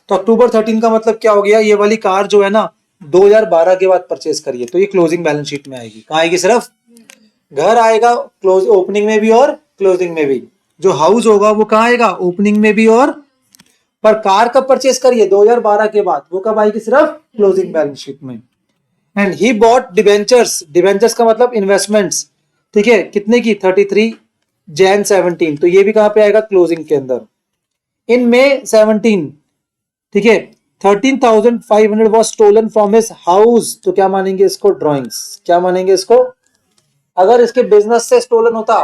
तो अक्टूबर 13 का मतलब क्या हो गया, ये वाली कार जो है ना 2012 के बाद परचेज करी है, तो ये क्लोजिंग बैलेंस शीट में आएगी। कहाँ आएगी? सिर्फ घर आएगा, क्लोज ओपनिंग में भी और क्लोजिंग में भी। जो हाउस होगा वो कहाँ आएगा? ओपनिंग में भी और, पर कार कब परचेज करी है? 2012 के बाद, वो कब आएगी? सिर्फ क्लोजिंग बैलेंस शीट में। And he bought debentures, debentures का मतलब इन्वेस्टमेंट्स, ठीक है, कितने की? 33 Jan 17, तो ये भी कहां पे आएगा? क्लोजिंग के अंदर। इन May 17, ठीक है, 13,500 was stolen from his house, तो क्या मानेंगे इसको? ड्रॉइंग्स। क्या मानेंगे इसको? अगर इसके बिजनेस से स्टोलन होता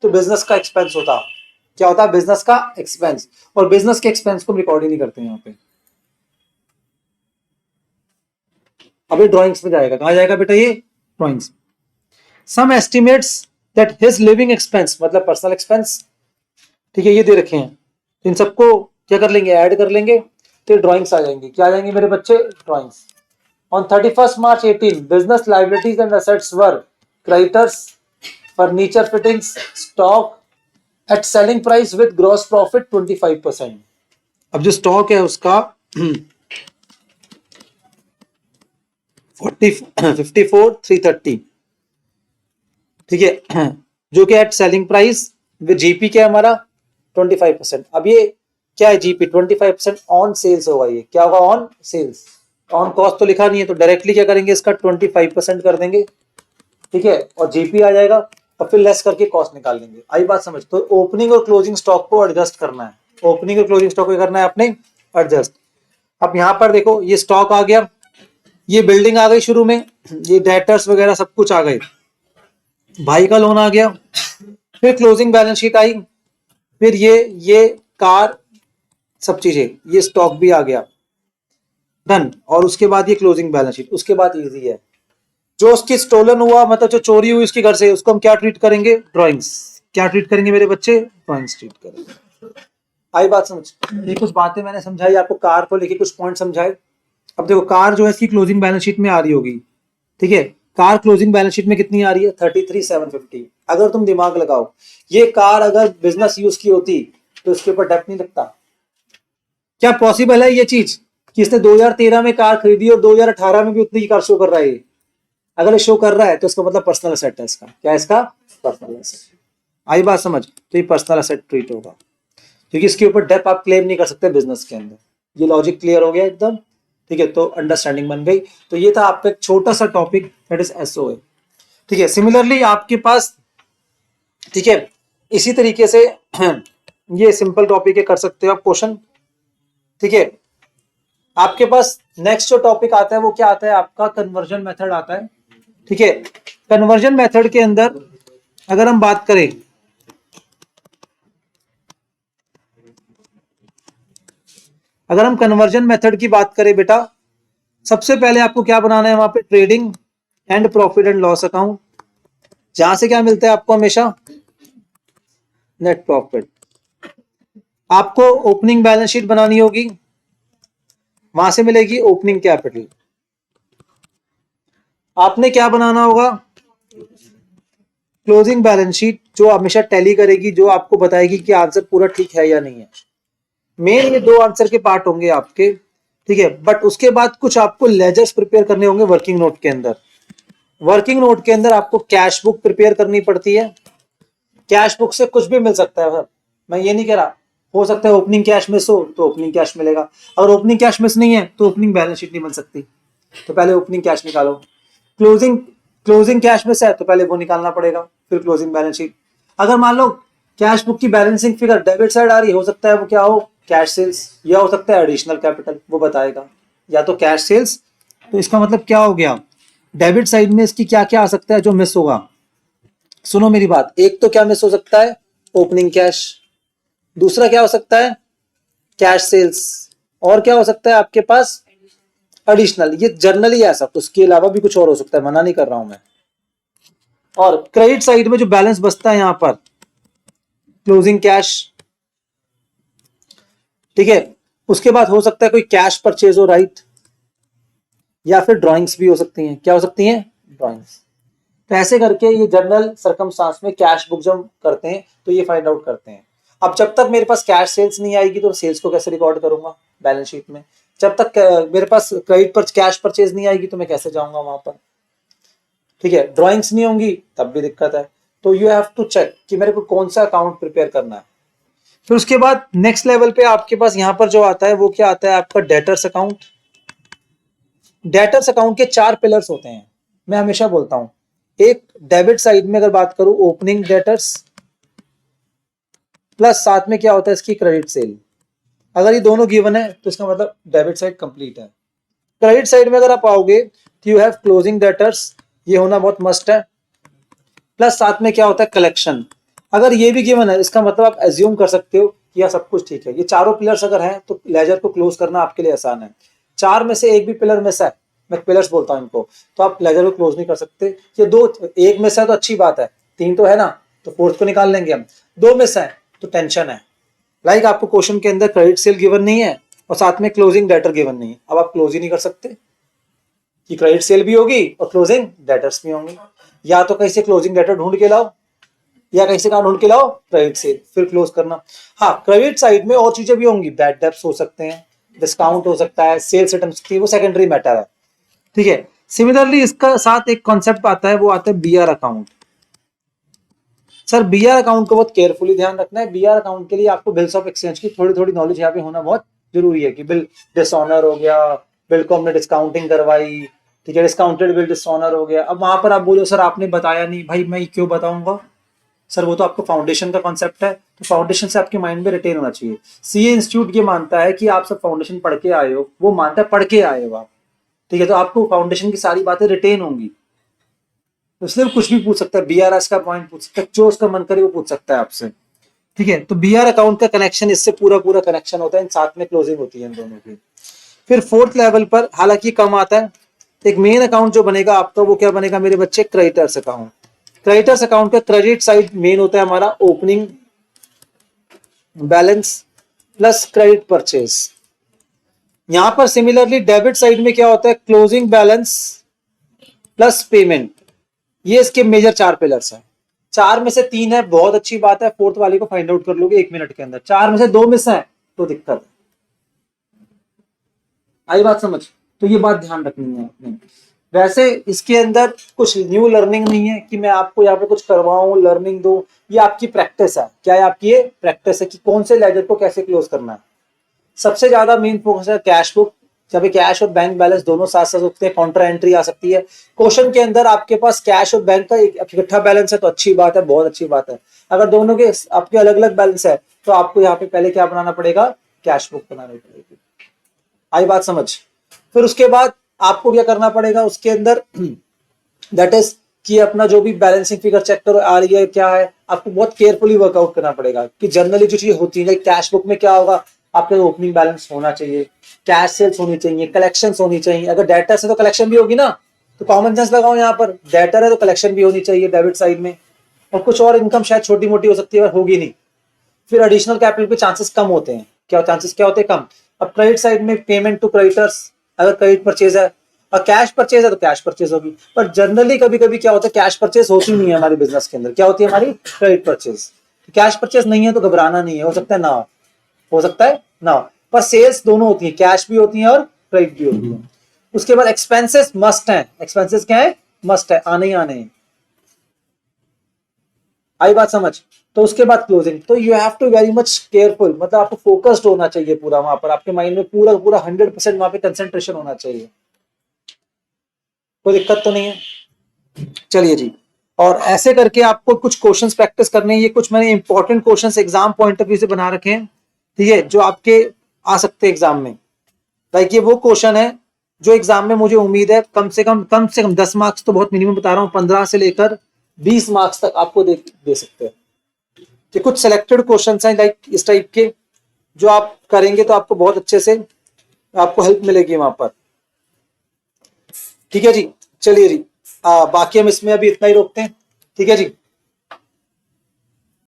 तो बिजनेस का एक्सपेंस होता। क्या होता? बिजनेस का एक्सपेंस, और बिजनेस के एक्सपेंस को रिकॉर्ड ही नहीं करते यहाँ पे। अभी ड्रॉइंग्स में जाएगा। कहां जाएगा बेटा? ये drawings. Some estimates that his living expense, मतलब पर्सनल एक्सपेंस, ठीक है, ये दे रखे हैं। इन सबको क्या कर लेंगे? ऐड कर लेंगे, तो ड्रॉइंग्स आ जाएंगे। क्या आ जाएंगे मेरे बच्चे? Drawings. On 31 March 18, business liabilities and assets were creditors, furniture fittings, stock at selling price with gross profit 25%। अब जो स्टॉक है उसका 54,330, ठीक है, जो कि at selling price with GP क्या है हमारा? 25%। अब ये क्या है? जीपी 25% ऑन सेल्स होगा। ये क्या होगा? On sales. ऑन कॉस्ट तो लिखा नहीं है, तो डायरेक्टली क्या करेंगे? इसका 25% कर देंगे, ठीक है, और जीपी आ जाएगा, और फिर लेस करके कॉस्ट निकाल लेंगे। आई बात समझ? तो ओपनिंग और क्लोजिंग स्टॉक को एडजस्ट करना है। ओपनिंग और क्लोजिंग स्टॉक को करना है आपने एडजस्ट। अब यहाँ पर देखो, ये स्टॉक आ गया, ये बिल्डिंग आ गई शुरू में, ये डेटर्स वगैरह सब कुछ आ गए, भाई का लोन आ गया, फिर क्लोजिंग बैलेंस शीट आई, फिर ये कार, सब चीजें, ये स्टॉक भी आ गया, डन। और उसके बाद ये क्लोजिंग बैलेंस शीट। उसके बाद इजी है, जो उसकी स्टोलन हुआ, मतलब जो चोरी हुई उसके घर से, उसको हम क्या ट्रीट करेंगे? ड्रॉइंग्स। क्या ट्रीट करेंगे मेरे बच्चे? ड्रॉइंग्स ट्रीट करेंगे। आई बात समझ? ये कुछ बातें मैंने समझाई आपको, कार को लेके कुछ पॉइंट समझाए। अब देखो, कार जो है इसकी क्लोजिंग बैलेंस शीट में आ रही होगी, ठीक है, कार क्लोजिंग बैलेंस शीट में कितनी आ रही है? 33,750। अगर तुम दिमाग लगाओ, ये कार अगर बिजनेस यूज की होती तो इसके ऊपर डेप्थ नहीं लगता। क्या पॉसिबल है ये चीज कि इसने 2013 में कार खरीदी और 2018 में भी उतनी की कार शो कर रहा है? अगर ये शो कर रहा है तो इसका मतलब पर्सनल असेट है इसका। क्या है इसका? Personal asset. आई बात समझ? तो ये पर्सनल असेट ट्रीट होगा, क्योंकि इसके ऊपर डेप्थ आप क्लेम नहीं कर सकते बिजनेस के अंदर। ये लॉजिक क्लियर हो गया एकदम, ठीक है, तो अंडरस्टैंडिंग बन गई। तो ये था आपका एक छोटा सा टॉपिक, दैट इज एसओए, ठीक है। सिमिलरली आपके पास, ठीक है, इसी तरीके से ये सिंपल टॉपिक है, कर सकते हो आप क्वेश्चन, ठीक है। आपके पास नेक्स्ट जो टॉपिक आता है वो क्या आता है? आपका कन्वर्जन मेथड आता है, ठीक है। कन्वर्जन मेथड के अंदर अगर हम बात करें, अगर हम कन्वर्जन मेथड की बात करें बेटा, सबसे पहले आपको क्या बनाना है वहां पे, trading and profit and loss account, जहां से क्या मिलता है आपको हमेशा, नेट प्रॉफिट। आपको ओपनिंग बैलेंस शीट बनानी होगी, वहां से मिलेगी ओपनिंग कैपिटल। आपने क्या बनाना होगा, क्लोजिंग बैलेंस शीट, जो हमेशा टैली करेगी, जो आपको बताएगी कि आंसर पूरा ठीक है या नहीं है। मेन ये दो आंसर के पार्ट होंगे आपके, ठीक है। बट उसके बाद कुछ आपको लेजर्स प्रिपेयर करने होंगे वर्किंग नोट के अंदर। वर्किंग नोट के अंदर आपको कैश बुक प्रिपेयर करनी पड़ती है। कैश बुक से कुछ भी मिल सकता है सर, मैं ये नहीं कह रहा, हो सकता है ओपनिंग कैश मिस हो तो ओपनिंग कैश मिलेगा, अगर ओपनिंग कैश मिस नहीं है तो ओपनिंग बैलेंस शीट नहीं बन सकती, तो पहले ओपनिंग कैश निकालो। क्लोजिंग क्लोजिंग कैश मिस है तो पहले वो निकालना पड़ेगा, फिर क्लोजिंग बैलेंस शीट। अगर मान लो कैश बुक की बैलेंसिंग फिगर डेबिट साइड आ रही है, हो सकता है वो क्या हो, कैश सेल्स, या हो सकता है एडिशनल कैपिटल, वो बताएगा। या तो कैश सेल्स, तो इसका मतलब क्या हो गया, डेबिट साइड में इसकी क्या क्या आ सकता है जो मिस होगा। सुनो मेरी बात, एक तो क्या मिस हो सकता है, ओपनिंग कैश, दूसरा क्या हो सकता है, कैश सेल्स, और क्या हो सकता है आपके पास, एडिशनल। ये जनरली ऐसा, तो उसके अलावा भी कुछ और हो सकता है, मना नहीं कर रहा हूं मैं। और क्रेडिट साइड में जो बैलेंस बचता है यहां पर, क्लोजिंग कैश, ठीक है। उसके बाद हो सकता है कोई कैश परचेज हो, राइट, या फिर ड्राइंग्स भी हो सकती हैं। क्या हो सकती हैं, ड्राइंग्स। तो ऐसे करके ये जनरल सरकमस्टांस में कैश बुक जब करते हैं तो ये फाइंड आउट करते हैं। अब जब तक मेरे पास कैश सेल्स नहीं आएगी तो सेल्स को कैसे रिकॉर्ड करूंगा बैलेंस शीट में, जब तक मेरे पास क्रेडिट पर कैश परचेज नहीं आएगी तो मैं कैसे जाऊंगा वहां पर, ठीक है। ड्राइंग्स नहीं होंगी तब भी दिक्कत है। तो यू हैव टू चेक कि मेरे को कौन सा अकाउंट प्रिपेयर करना है। फिर उसके बाद नेक्स्ट लेवल पे आपके पास यहाँ पर जो आता है वो क्या आता है आपका, डेटर्स अकाउंट। डेटर्स अकाउंट के 4 पिलर्स होते हैं, मैं हमेशा बोलता हूं। एक डेबिट साइड में अगर बात करूं, ओपनिंग डेटर्स, प्लस साथ में क्या होता है इसकी, क्रेडिट सेल। अगर ये दोनों गिवन है तो इसका मतलब डेबिट साइड कंप्लीट है। क्रेडिट साइड में अगर आप आओगे तो यू हैव क्लोजिंग डेटर्स, ये होना बहुत मस्ट है, प्लस साथ में क्या होता है, कलेक्शन। अगर ये भी गिवन है इसका मतलब आप एज्यूम कर सकते हो कि यह सब कुछ ठीक है। ये चारों पिलर्स अगर हैं तो लेजर को क्लोज करना आपके लिए आसान है। चार में से एक भी पिलर मिस है, मैं पिलर्स बोलता हूं इनको, तो आप लेजर को क्लोज नहीं कर सकते। ये दो, एक मिस है तो अच्छी बात है, 3 तो है ना, तो फोर्थ को निकाल लेंगे हम। 2 मिस है तो टेंशन है। लाइक आपको क्वेश्चन के अंदर क्रेडिट सेल गिवन नहीं है और साथ में क्लोजिंग डेटर गिवन नहीं है, अब आप क्लोज ही नहीं कर सकते कि क्रेडिट सेल भी होगी और क्लोजिंग डेटर्स भी होंगे। या तो कहीं से क्लोजिंग डेटर ढूंढ के लाओ, या कहीं से कहाँ ढूंढ के लाओ, क्रेडिट सेल, फिर क्लोज करना। हाँ, क्रेडिट साइड में और चीजें भी होंगी, बैड डेब्ट्स हो सकते हैं, डिस्काउंट हो सकता है, सेल्स रिटर्न की, वो सेकेंडरी मैटर है, ठीक है। सिमिलरली इसका साथ एक कॉन्सेप्ट आता है, वो आता है BR account. Sir BR account को बहुत केयरफुली ध्यान रखना है। बीआर अकाउंट के लिए आपको बिल्स ऑफ एक्सचेंज की थोड़ी थोड़ी नॉलेज यहाँ पे होना बहुत जरूरी है, कि बिल डिसऑनर हो गया, बिल को हमने डिस्काउंटिंग करवाई, ठीक है, डिस्काउंटेड बिल डिसऑनर हो गया। अब वहां पर आप बोलो सर आपने बताया नहीं, भाई मैं क्यों बताऊंगा सर, वो तो आपको फाउंडेशन का कॉन्सेप्ट है, तो फाउंडेशन से आपके माइंड में रिटेन होना चाहिए। सीए इंस्टीट्यूट ये मानता है कि आप सब फाउंडेशन पढ़ के आए हो, वो मानता है पढ़ के आए हो आप, ठीक है, तो आपको फाउंडेशन की सारी बातें रिटेन होंगी। तो इसलिए कुछ भी पूछ सकता है, बीआरएस का पॉइंट पूछ सकता है, जो उसका मन करे वो पूछ सकता है आपसे, ठीक है। तो बीआर अकाउंट का कनेक्शन इससे पूरा पूरा कनेक्शन होता है, इन साथ में क्लोजिंग होती है इन दोनों की। फिर फोर्थ लेवल पर हालांकि कम आता है, एक मेन अकाउंट जो बनेगा आपका, वो क्या बनेगा मेरे बच्चे, क्रेडिटर्स अकाउंट। क्रेडिटर्स अकाउंट का क्रेडिट साइड मेन होता है हमारा opening balance plus credit purchase. यहां पर सिमिलरली डेबिट साइड में क्या होता है, क्लोजिंग बैलेंस प्लस पेमेंट। ये इसके मेजर 4 पिलर्स हैं। 4 में से 3 है, बहुत अच्छी बात है, फोर्थ वाले को फाइंड आउट कर लोगे 1 मिनट के अंदर। 4 में से 2 मिस है तो दिक्कत है। आई बात समझ, तो ये बात ध्यान रखनी है आपने। वैसे इसके अंदर कुछ न्यू लर्निंग नहीं है कि मैं आपको यहाँ पे कुछ करवाऊं, लर्निंग दूं, ये आपकी प्रैक्टिस है। क्या है आपकी, ये प्रैक्टिस है कि कौन से लेजर को कैसे क्लोज करना है। सबसे ज्यादा मेन फोकस है कैश बुक, जब कैश और बैंक बैलेंस दोनों साथ साथ होते हैं, काउंटर एंट्री आ सकती है। क्वेश्चन के अंदर आपके पास कैश और बैंक का एक इकट्ठा बैलेंस है तो अच्छी बात है, बहुत अच्छी बात है। अगर दोनों के आपके अलग अलग बैलेंस है तो आपको यहाँ पे पहले क्या बनाना पड़ेगा, कैश बुक बनानी पड़ेगी। आई बात समझ। फिर उसके बाद आपको क्या करना पड़ेगा उसके अंदर, दैट इज कि अपना जो भी बैलेंसिंग फिगर चेक करो आ रही है क्या है, आपको बहुत केयरफुली वर्कआउट करना पड़ेगा कि जनरली जो चीज होती है कैश बुक में क्या होगा, आपके ओपनिंग बैलेंस होना चाहिए, कैश सेल्स होनी चाहिए, कलेक्शंस होनी चाहिए। अगर डेटर है तो कलेक्शन भी होगी ना, तो कॉमन सेंस लगाओ यहाँ पर, डेटर है तो कलेक्शन भी होनी चाहिए डेबिट साइड में, और कुछ और इनकम शायद छोटी मोटी हो सकती है पर होगी नहीं। फिर एडिशनल कैपिटल के चांसेस कम होते हैं। क्या चांसेस क्या होते हैं? कम। अब क्रेडिट साइड में पेमेंट टू क्रेडिटर्स, अगर क्रेडिट परचेज है और कैश परचेज है तो कैश परचेज होगी। पर जनरली कभी कभी क्या होता है, कैश परचेज होती नहीं है हमारे बिजनेस के अंदर। क्या होती है हमारी? Credit purchase. कैश परचेज नहीं है तो घबराना नहीं है, हो सकता है ना हो, हो सकता है ना हो, पर सेल्स दोनों होती है, कैश भी होती है और क्रेडिट भी होती है। उसके बाद एक्सपेंसेस मस्ट है। एक्सपेंसेस क्या है? मस्ट है, आने ही आने हैं। आई बात समझ? तो उसके बाद क्लोजिंग। तो you have to very much careful, मतलब आपको फोकस्ड होना चाहिए पूरा वहां पर, आपके माइंड में पूरा पूरा 100% वहां पे कंसेंट्रेशन होना चाहिए। कोई दिक्कत तो नहीं है? चलिए जी। और ऐसे करके आपको कुछ क्वेश्चंस प्रैक्टिस करने हैं। ये कुछ मैंने important questions exam point of view से बना रखे हैं, ठीक है, जो आपके आ सकते हैं एग्जाम में। लाइक ये वो क्वेश्चन है जो एग्जाम में मुझे उम्मीद है कम से कम 10 मार्क्स तो बहुत मिनिमम बता रहा हूँ, 15 से लेकर 20 मार्क्स तक आपको दे सकते हैं। कि कुछ सिलेक्टेड क्वेश्चन हैं लाइक इस टाइप के, जो आप करेंगे तो आपको बहुत अच्छे से आपको हेल्प मिलेगी वहां पर। ठीक है जी। चलिए जी, बाकी हम इसमें अभी इतना ही रोकते हैं। ठीक है जी।